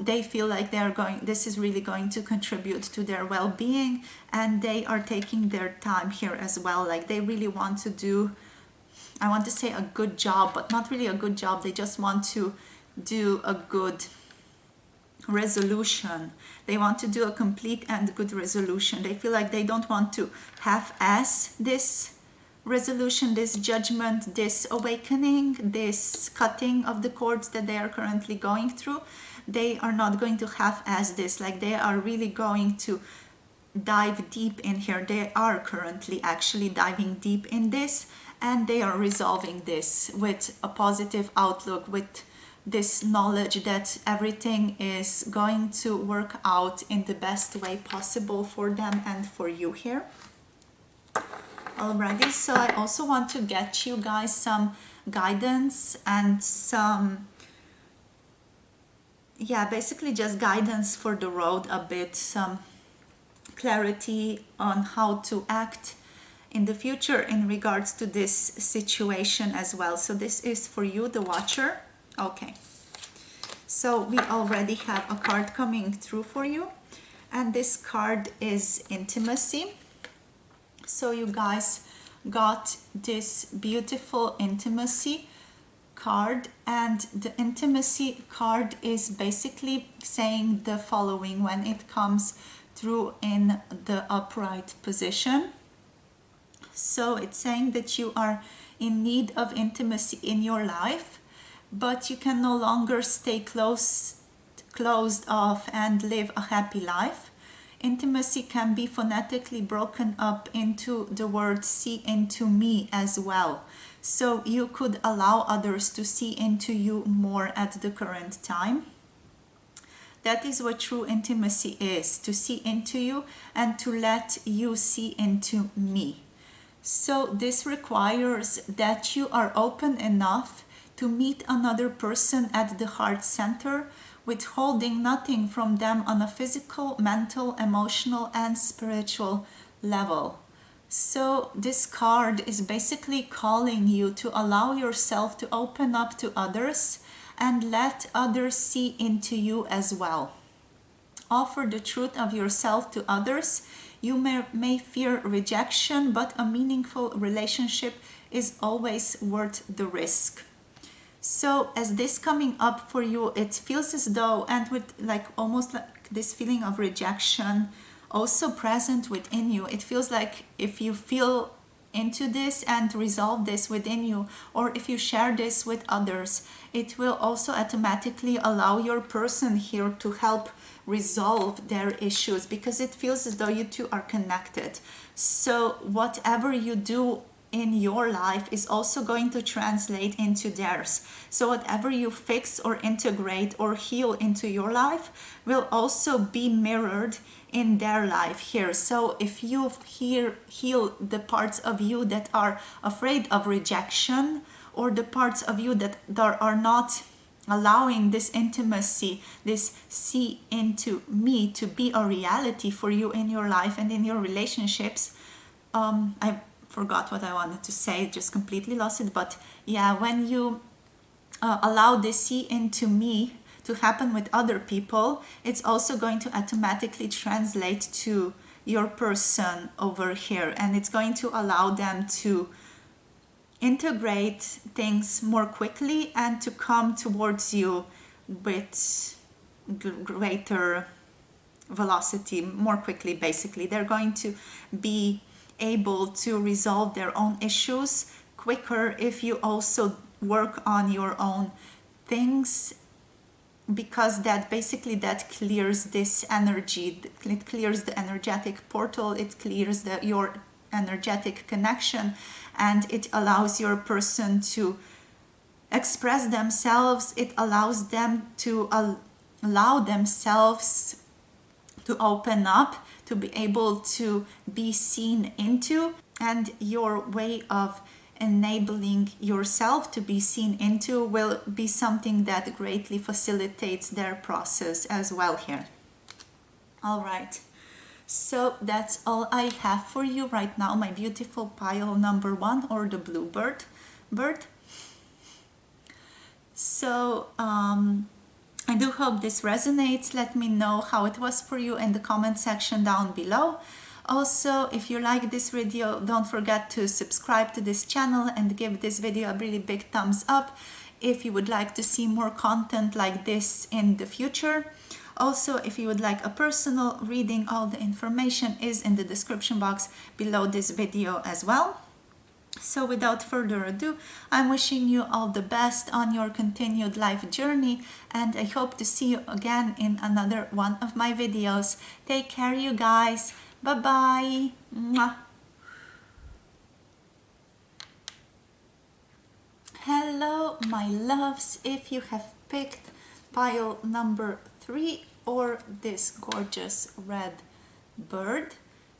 They feel like this is really going to contribute to their well-being, and they are taking their time here as well. Like they really want to do, I want to say a good job, but not really a good job. They just want to do a good resolution. They want to do a complete and good resolution. They feel like they don't want to half-ass this resolution, this judgment, this awakening, this cutting of the cords that they are currently going through. They are not going to half-ass this. Like they are really going to dive deep in here. They are currently actually diving deep in this, and they are resolving this with a positive outlook, with this knowledge that everything is going to work out in the best way possible for them and for you here. Alrighty, so I also want to get you guys some guidance and some, basically just guidance for the road a bit, some clarity on how to act in the future in regards to this situation as well. So this is for you, the watcher. Okay, so we already have a card coming through for you, and this card is intimacy. So you guys got this beautiful intimacy card, and the intimacy card is basically saying the following when it comes through in the upright position. So it's saying that you are in need of intimacy in your life, but you can no longer stay closed off and live a happy life. Intimacy can be phonetically broken up into the word see into me as well. So you could allow others to see into you more at the current time. That is what true intimacy is, to see into you and to let you see into me. So this requires that you are open enough to meet another person at the heart center, withholding nothing from them on a physical, mental, emotional, and spiritual level. So this card is basically calling you to allow yourself to open up to others and let others see into you as well. Offer the truth of yourself to others. You may fear rejection, but a meaningful relationship is always worth the risk. So as this coming up for you, it feels as though, and with like almost like this feeling of rejection also present within you, it feels like if you feel into this and resolve this within you, or if you share this with others, it will also automatically allow your person here to help resolve their issues, because it feels as though you two are connected. So whatever you do in your life is also going to translate into theirs. So whatever you fix or integrate or heal into your life will also be mirrored in their life here. So if you heal the parts of you that are afraid of rejection, or the parts of you that are not allowing this intimacy, this see into me to be a reality for you in your life and in your relationships, I forgot what I wanted to say, just completely lost it. But yeah, when you allow this see into me to happen with other people, it's also going to automatically translate to your person over here, and it's going to allow them to integrate things more quickly and to come towards you with greater velocity more quickly. Basically, they're going to be able to resolve their own issues quicker if you also work on your own things, because that clears this energy, it clears the energetic portal, it clears your energetic connection, and it allows your person to express themselves. It allows them to allow themselves to open up, to be able to be seen into, and your way of enabling yourself to be seen into will be something that greatly facilitates their process as well here. All right. So that's all I have for you right now, my beautiful pile number 1, or the bluebird bird. So I do hope this resonates. Let me know how it was for you in the comment section down below. Also, if you like this video, don't forget to subscribe to this channel and give this video a really big thumbs up if you would like to see more content like this in the future. Also, if you would like a personal reading, all the information is in the description box below this video as well. So without further ado, I'm wishing you all the best on your continued life journey, and I hope to see you again in another one of my videos. Take care, you guys. Bye-bye. Mwah. Hello, my loves. If you have picked pile number 3 or this gorgeous red bird,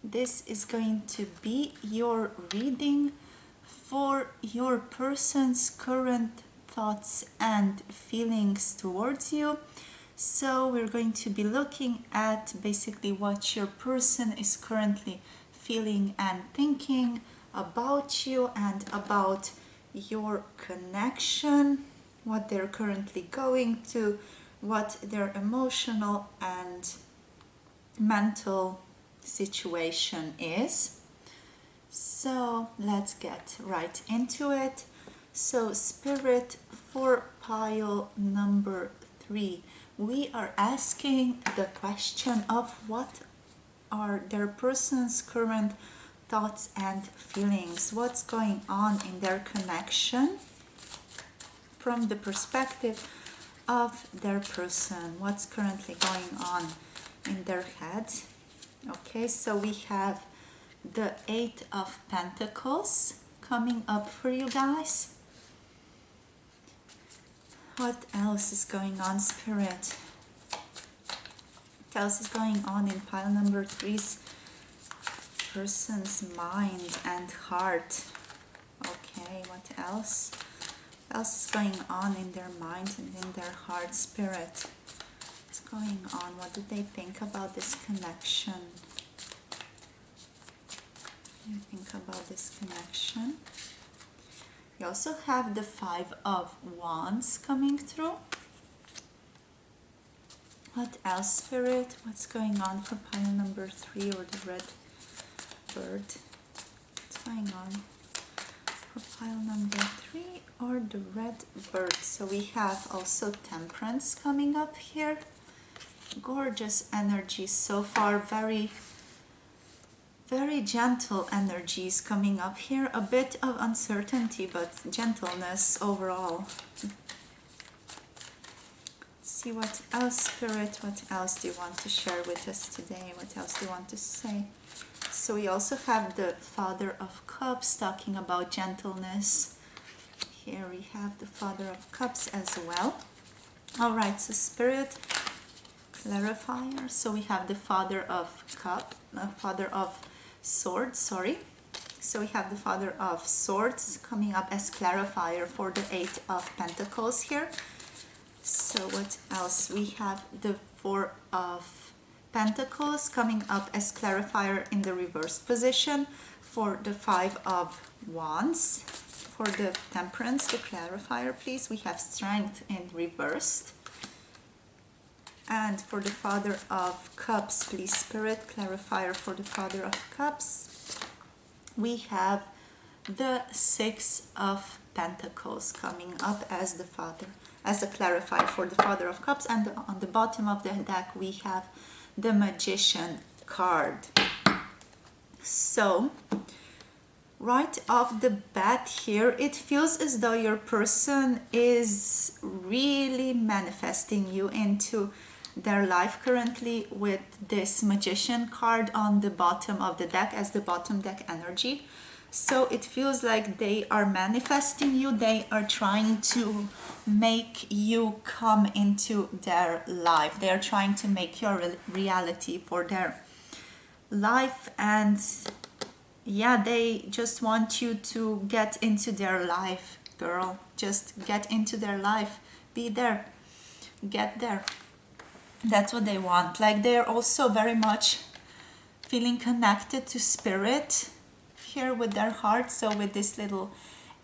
this is going to be your reading for your person's current thoughts and feelings towards you. So we're going to be looking at basically what your person is currently feeling and thinking about you and about your connection, what they're currently going to, what their emotional and mental situation is. So let's get right into it. So Spirit, for pile number 3, we are asking the question of what are their person's current thoughts and feelings, what's going on in their connection from the perspective of their person, what's currently going on in their head. Okay, so we have the 8 of Pentacles coming up for you guys. What else is going on, Spirit? What else is going on in pile number 3's person's mind and heart? Okay, what else? What else is going on in their mind and in their heart, Spirit? What's going on? What do they think about this connection? What do you think about this connection? We also have the 5 of Wands coming through. What else, Spirit? What's going on for pile number 3 or the red bird? What's going on for pile number 3 or the red bird? So we have also Temperance coming up here. Gorgeous energy so far, very gentle energies coming up here. A bit of uncertainty, but gentleness overall. Let's see what else, Spirit, what else do you want to share with us today? What else do you want to say? So we also have the Father of Cups talking about gentleness. Here we have the Father of Cups as well. All right, so Spirit, clarifier. So we have the Father of Father of Swords, sorry. So we have the Father of Swords coming up as clarifier for the 8 of Pentacles here. So what else? We have the 4 of Pentacles coming up as clarifier in the reversed position for the 5 of Wands. For the Temperance, the clarifier, please, we have Strength in reversed. And for the Father of Cups, please, Spirit, clarifier for the Father of Cups, we have the 6 of Pentacles coming up as the Father, as a clarifier for the Father of Cups. And on the bottom of the deck, we have the Magician card. So right off the bat here, it feels as though your person is really manifesting you into their life currently with this Magician card on the bottom of the deck as the bottom deck energy. So it feels like they are manifesting you. They are trying to make you come into their life. They are trying to make your reality for their life, and yeah, they just want you to get into their life, girl. Just get into their life. Be there. Get there. That's what they want. Like, they're also very much feeling connected to spirit here with their heart. So with this little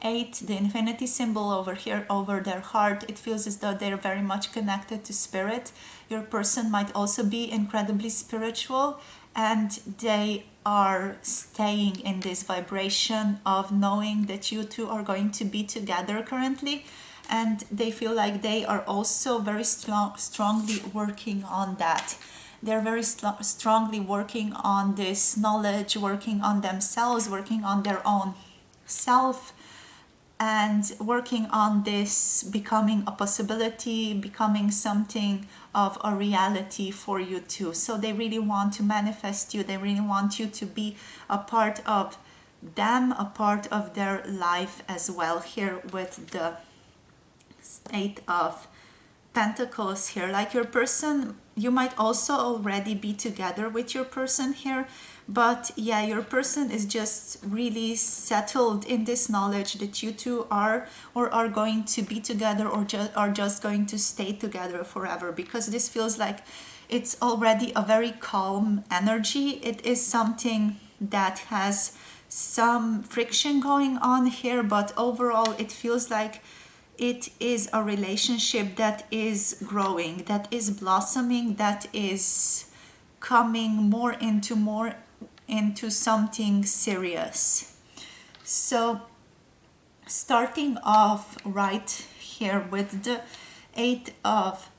8, the infinity symbol over here over their heart, it feels as though they're very much connected to spirit. Your person might also be incredibly spiritual, and they are staying in this vibration of knowing that you two are going to be together currently, and they feel like they are also very strongly working on that. They're very strongly working on this knowledge, working on themselves, working on their own self, and working on this becoming a possibility, becoming something of a reality for you too. So they really want to manifest you. They really want you to be a part of them, a part of their life as well, here with the 8 of Pentacles here. Like, your person, you might also already be together with your person here, but yeah, your person is just really settled in this knowledge that you two are or are going to be together, or are just going to stay together forever, because this feels like it's already a very calm energy. It is something that has some friction going on here, but overall it feels like it is a relationship that is growing, that is blossoming, that is coming more into something serious. So starting off right here with the 8 of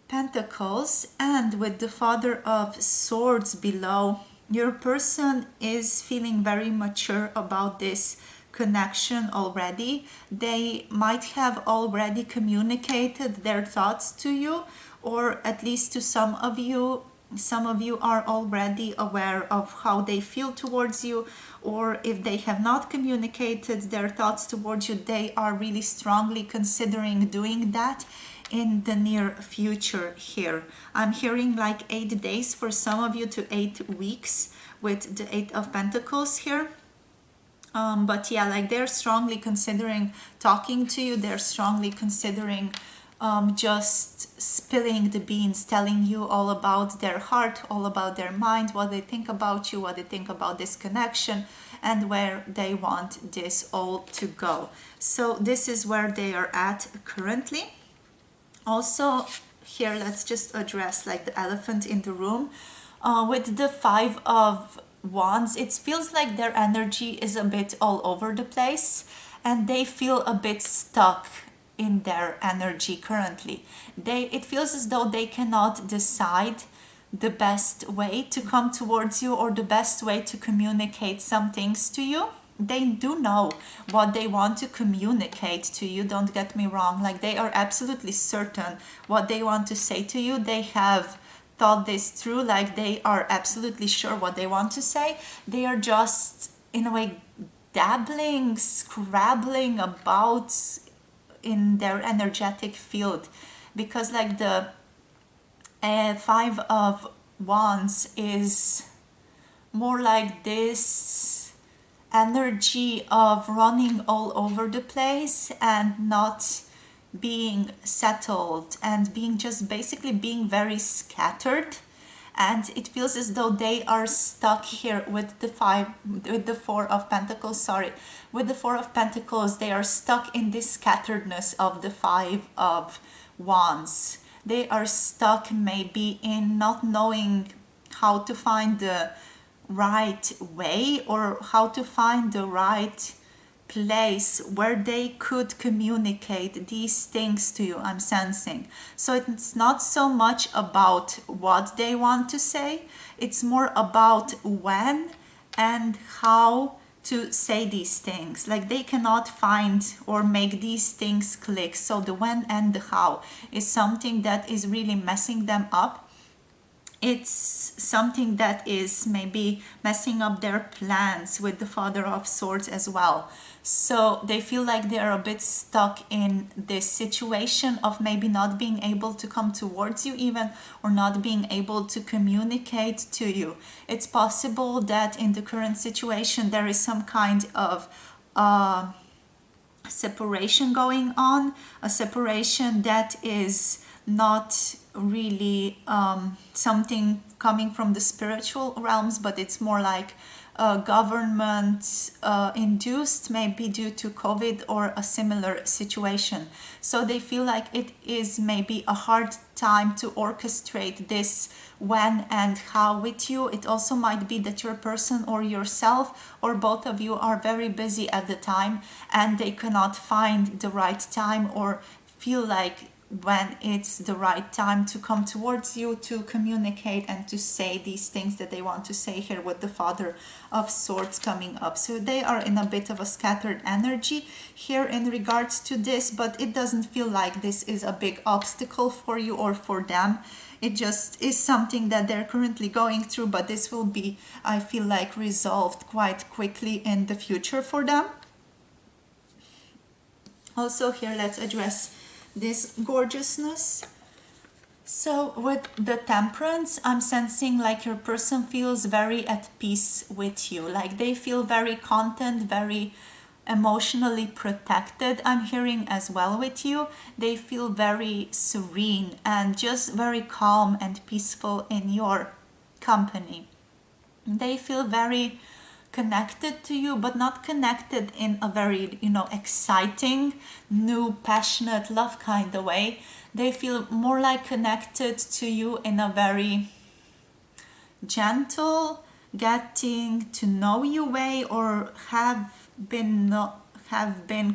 Pentacles and with the Father of Swords below, your person is feeling very mature about this connection already. They might have already communicated their thoughts to you, or at least to some of you. Some of you are already aware of how they feel towards you, or if they have not communicated their thoughts towards you, they are really strongly considering doing that in the near future here. I'm hearing like 8 days for some of you to 8 weeks with the 8 of Pentacles here. But yeah, like, they're strongly considering talking to you. They're strongly considering just spilling the beans, telling you all about their heart, all about their mind, what they think about you, what they think about this connection, and where they want this all to go. So this is where they are at currently. Also here, let's just address like the elephant in the room. With the 5 of Wands, it feels like their energy is a bit all over the place, and they feel a bit stuck in their energy currently. It feels as though they cannot decide the best way to come towards you, or the best way to communicate some things to you. They do know what they want to communicate to you, don't get me wrong. Like, they are absolutely certain what they want to say to you. They have thought this through, like, they are absolutely sure what they want to say. They are just in a way dabbling, scrabbling about in their energetic field, because like the 5 of Wands is more like this energy of running all over the place and not being settled, and being just basically being very scattered. And it feels as though they are stuck here with the 4 of Pentacles, with the 4 of Pentacles. They are stuck in this scatteredness of the 5 of Wands. They are stuck maybe in not knowing how to find the right way, or how to find the right place where they could communicate these things to you, I'm sensing. So it's not so much about what they want to say, it's more about when and how to say these things. Like, they cannot find or make these things click. So the when and the how is something that is really messing them up. It's something that is maybe messing up their plans with the Father of Swords as well. So they feel like they're a bit stuck in this situation of maybe not being able to come towards you even, or not being able to communicate to you. It's possible that in the current situation there is some kind of separation going on, a separation that is not really something coming from the spiritual realms, but it's more like government induced, maybe due to COVID or a similar situation. So they feel like it is maybe a hard time to orchestrate this when and how with you. It also might be that your person or yourself or both of you are very busy at the time and they cannot find the right time or feel like when it's the right time to come towards you to communicate and to say these things that they want to say here with the Father of Swords coming up. So they are in a bit of a scattered energy here in regards to this, but it doesn't feel like this is a big obstacle for you or for them. It just is something that they're currently going through, but this will be, I feel like, resolved quite quickly in the future for them. Also here, let's address this gorgeousness. So with the Temperance, I'm sensing like your person feels very at peace with you. Like they feel very content, very emotionally protected, I'm hearing as well with you. They feel very serene and just very calm and peaceful in your company. They feel very connected to you, but not connected in a very, exciting, new, passionate, love kind of way. They feel more like connected to you in a very gentle, getting to know you way, or have been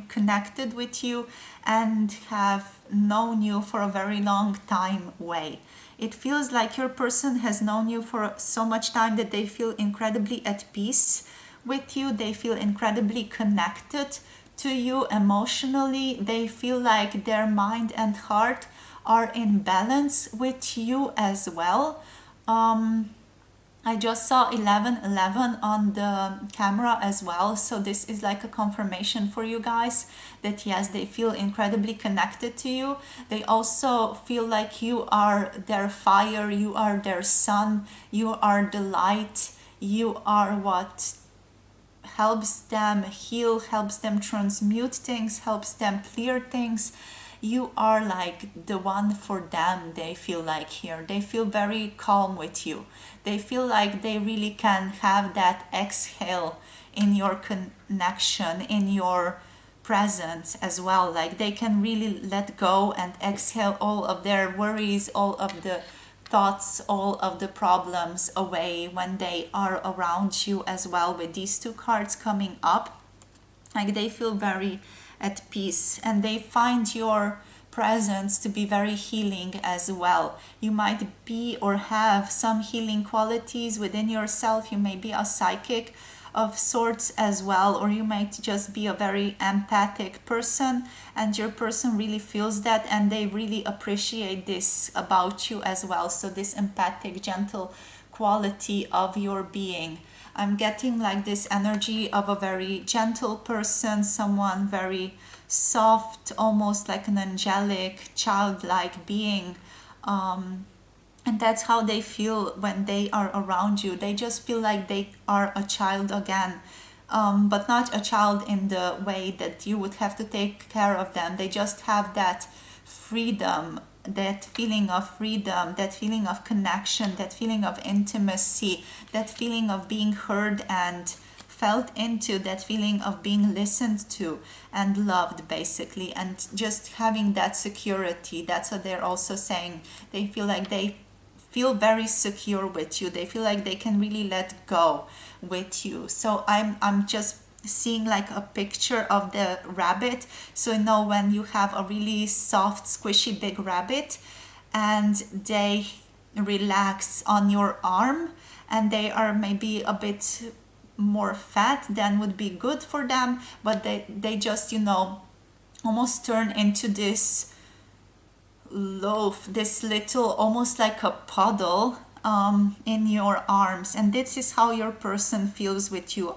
connected with you and have known you for a very long time way. It feels like your person has known you for so much time that they feel incredibly at peace with you. They feel incredibly connected to you emotionally. They feel like their mind and heart are in balance with you as well. I just saw 1111 on the camera as well, so this is like a confirmation for you guys that yes, they feel incredibly connected to you. They also feel like you are their fire, you are their sun, you are the light, you are what helps them heal, helps them transmute things, helps them clear things. You are like the one for them, they feel like here. They feel very calm with you. They feel like they really can have that exhale in your connection, in your presence as well. Like they can really let go and exhale all of their worries, all of the thoughts, all of the problems away when they are around you as well, with these two cards coming up. Like they feel very at peace and they find your presence to be very healing as well. You might be or have some healing qualities within yourself. You may be a psychic of sorts as well, or you might just be a very empathic person and your person really feels that and they really appreciate this about you as well. So this empathic, gentle quality of your being. I'm getting like this energy of a very gentle person, someone very soft, almost like an angelic, childlike being. And that's how they feel when they are around you. They just feel like they are a child again. But not a child in the way that you would have to take care of them. They just have that freedom, that feeling of freedom, that feeling of connection, that feeling of intimacy, that feeling of being heard and felt into, that feeling of being listened to and loved basically, and just having that security. That's what they're also saying. They feel like they feel very secure with you. They feel like they can really let go with you. So I'm just seeing like a picture of the rabbit. So when you have a really soft, squishy big rabbit and they relax on your arm and they are maybe a bit more fat than would be good for them, but they just almost turn into this loaf, this little, almost like a puddle in your arms. And this is how your person feels with you.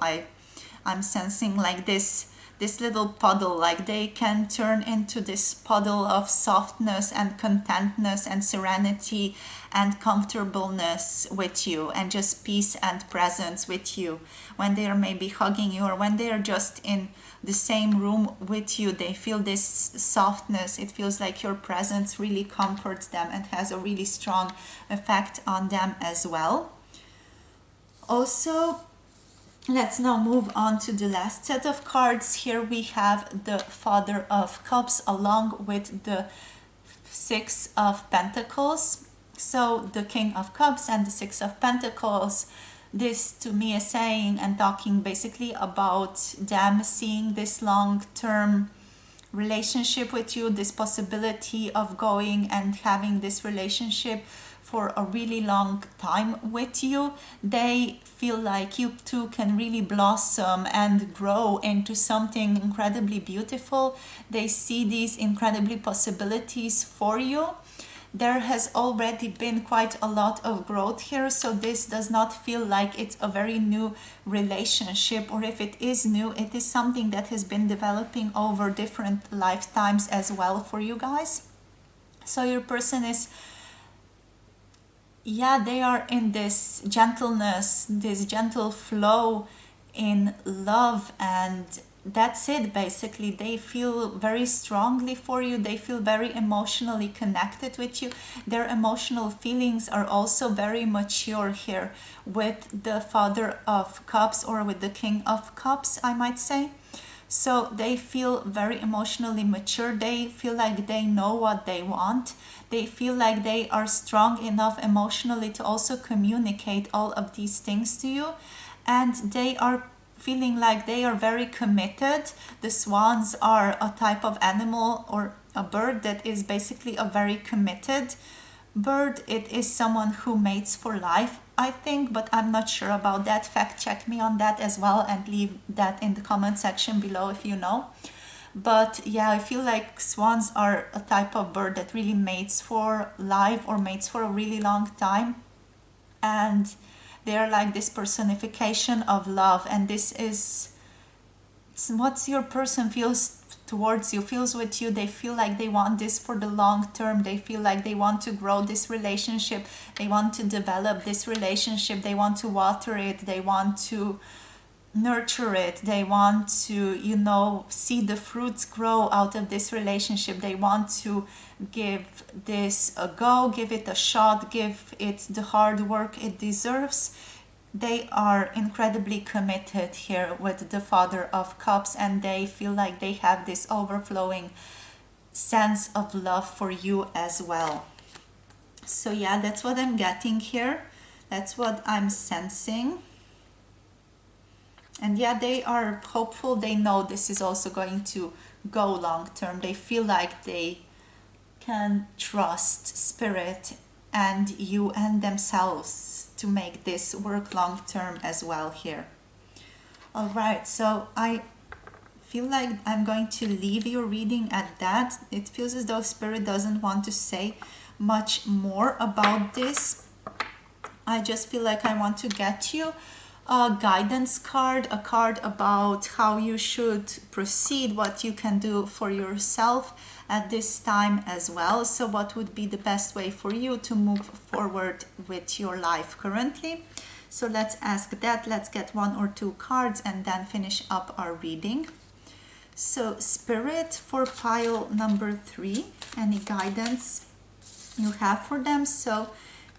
I'm sensing like this this little puddle, like they can turn into this puddle of softness and contentness and serenity and comfortableness with you, and just peace and presence with you. When they are maybe hugging you, or when they are just in the same room with you, they feel this softness. It feels like your presence really comforts them and has a really strong effect on them as well. Also, let's now move on to the last set of cards. Here we have the Father of Cups along with the Six of Pentacles. So the King of Cups and the Six of Pentacles, this to me is saying and talking basically about them seeing this long-term relationship with you, this possibility of going and having this relationship for a really long time with you. They feel like you two can really blossom and grow into something incredibly beautiful. They see these incredibly possibilities for you. There has already been quite a lot of growth here, so this does not feel like it's a very new relationship, or if it is new, it is something that has been developing over different lifetimes as well for you guys. So your person is, they are in this gentleness, this gentle flow in love, and that's it basically. They feel very strongly for you. They feel very emotionally connected with you. Their emotional feelings are also very mature here with the Father of Cups, or with the King of Cups, I might say. So they feel very emotionally mature. They feel like they know what they want. They feel like they are strong enough emotionally to also communicate all of these things to you. And they are feeling like they are very committed. The swans are a type of animal or a bird that is basically a very committed bird. It is someone who mates for life, I think, but I'm not sure about that. Fact check me on that as well and leave that in the comment section below if you know. But yeah, I feel like swans are a type of bird that really mates for life, or mates for a really long time. And they're like this personification of love, and this is what your person feels towards you, feels with you. They feel like they want this for the long term. They feel like they want to grow this relationship. They want to develop this relationship. They want to water it. They want to nurture it. They want to, see the fruits grow out of this relationship. They want to give this a go, give it a shot, give it the hard work it deserves. They are incredibly committed here with the Father of Cups, and they feel like they have this overflowing sense of love for you as well. So yeah, that's what I'm getting here. That's what I'm sensing. And yeah, they are hopeful. They know this is also going to go long term. They feel like they can trust Spirit and you and themselves to make this work long term as well here. All right, so I feel like I'm going to leave your reading at that. It feels as though Spirit doesn't want to say much more about this. I just feel like I want to get you a guidance card, a card about how you should proceed, what you can do for yourself at this time as well. So what would be the best way for you to move forward with your life currently? So let's ask that. Let's get one or two cards and then finish up our reading. So Spirit, for pile number 3, any guidance you have for them? So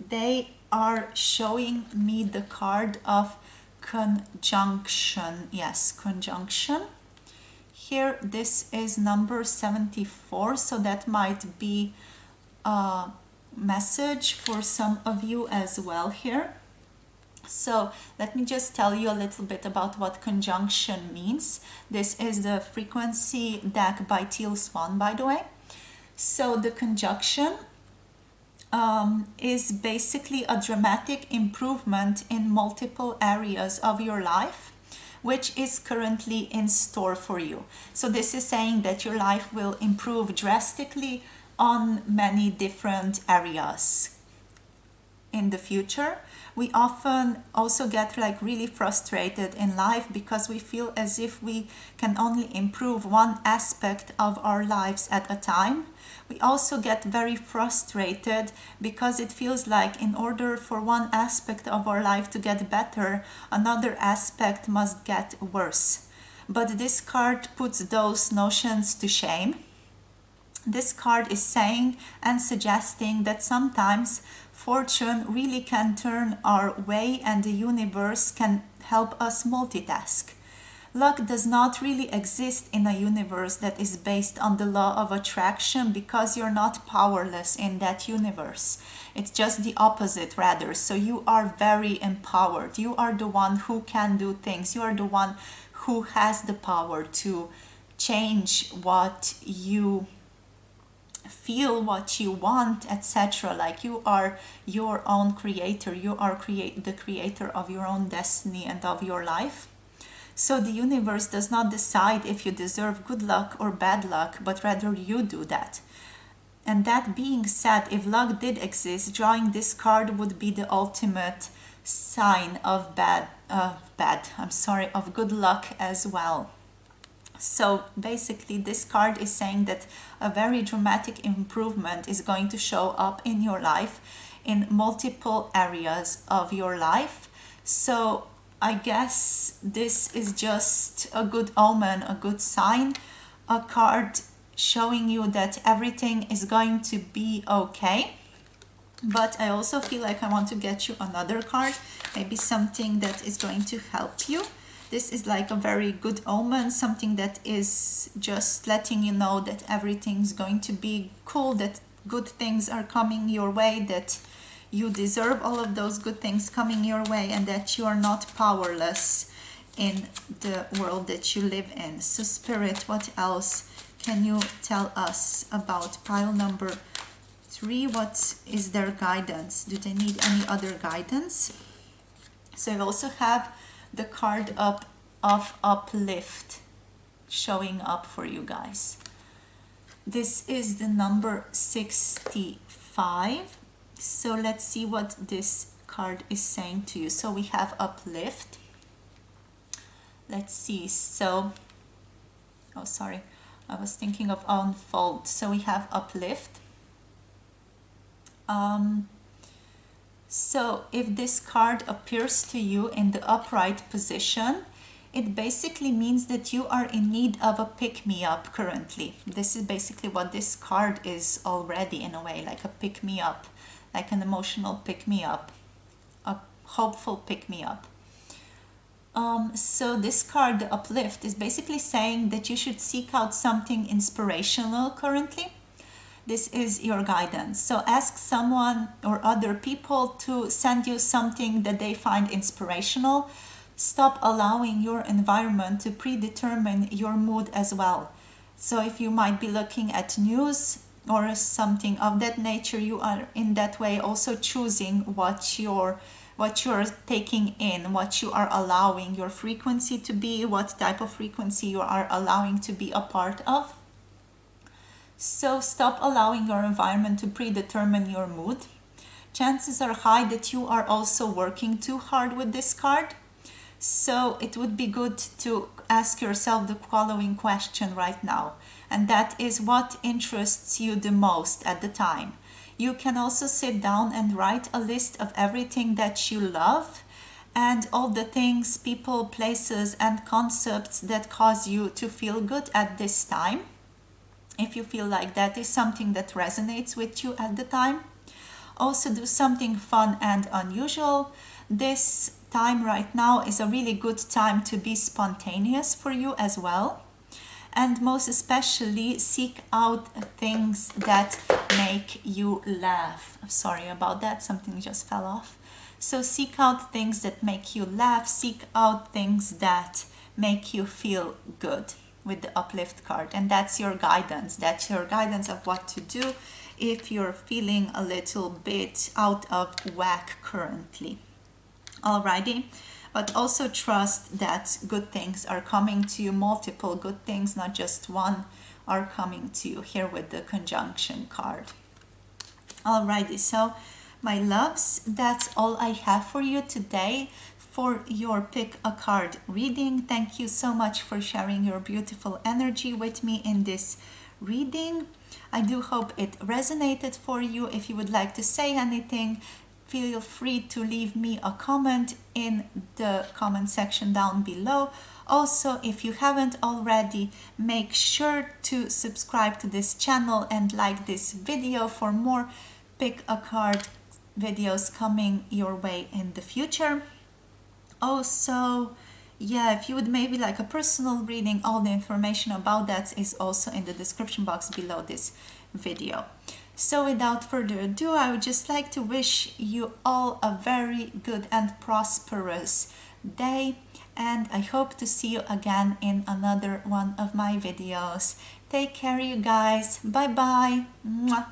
they are showing me the card of conjunction. Yes, conjunction. Here, this is number 74, so that might be a message for some of you as well here. So let me just tell you a little bit about what conjunction means. This is the frequency deck by Teal Swan, by the way. So the conjunction is basically a dramatic improvement in multiple areas of your life, which is currently in store for you. So this is saying that your life will improve drastically on many different areas in the future. We often also get like really frustrated in life because we feel as if we can only improve one aspect of our lives at a time. We also get very frustrated because it feels like in order for one aspect of our life to get better, another aspect must get worse. But this card puts those notions to shame. This card is saying and suggesting that sometimes fortune really can turn our way and the universe can help us multitask. Luck does not really exist in a universe that is based on the law of attraction because you're not powerless in that universe. It's just the opposite, rather. So you are very empowered. You are the one who can do things. You are the one who has the power to change what you feel, what you want, etc. Like you are your own creator. You are the creator of your own destiny and of your life. So the universe does not decide if you deserve good luck or bad luck, but rather you do that. And that being said, if luck did exist, drawing this card would be the ultimate sign of of good luck as well. So basically this card is saying that a very dramatic improvement is going to show up in your life in multiple areas of your life. So I guess this is just a good omen, a good sign, a card showing you that everything is going to be okay. But I also feel like I want to get you another card, maybe something that is going to help you. This is like a very good omen, something that is just letting you know that everything's going to be cool, that good things are coming your way, that you deserve all of those good things coming your way, and that you are not powerless in the world that you live in. So Spirit, what else can you tell us about pile number 3? What is their guidance? Do they need any other guidance? So I also have the card of uplift showing up for you guys. This is the number 65. So let's see what this card is saying to you. So we have uplift. Let's see. So, oh, sorry. I was thinking of unfold. So we have uplift. So if this card appears to you in the upright position, it basically means that you are in need of a pick-me-up currently. This is basically what this card is already, in a way, like a pick-me-up, like an emotional pick-me-up, a hopeful pick-me-up. So this card, the uplift, is basically saying that you should seek out something inspirational currently. This is your guidance. So ask someone or other people to send you something that they find inspirational. Stop allowing your environment to predetermine your mood as well. So if you might be looking at news or something of that nature, you are in that way also choosing what you're taking in, what you are allowing your frequency to be, what type of frequency you are allowing to be a part of. So stop allowing your environment to predetermine your mood. Chances are high that you are also working too hard with this card. So it would be good to ask yourself the following question right now. And that is, what interests you the most at the time? You can also sit down and write a list of everything that you love and all the things, people, places, and concepts that cause you to feel good at this time. If you feel like that is something that resonates with you at the time. Also do something fun and unusual. This time right now is a really good time to be spontaneous for you as well. And most especially seek out things that make you laugh. Sorry about that, something just fell off. So seek out things that make you laugh. Seek out things that make you feel good with the uplift card. And that's your guidance. That's your guidance of what to do if you're feeling a little bit out of whack currently. Alrighty. But also trust that good things are coming to you. Multiple good things, not just one, are coming to you here with the conjunction card. Alrighty, so My loves, that's all I have for you today for your pick a card reading. Thank you so much for sharing your beautiful energy with me in this reading. I do hope it resonated for you. If you would like to say anything, feel free to leave me a comment in the comment section down below. Also, if you haven't already, make sure to subscribe to this channel and like this video for more pick a card videos coming your way in the future. Also, yeah, if you would maybe like a personal reading, all the information about that is also in the description box below this video. So without further ado, I would just like to wish you all a very good and prosperous day, and I hope to see you again in another one of my videos. Take care, you guys. Bye bye. Mwah.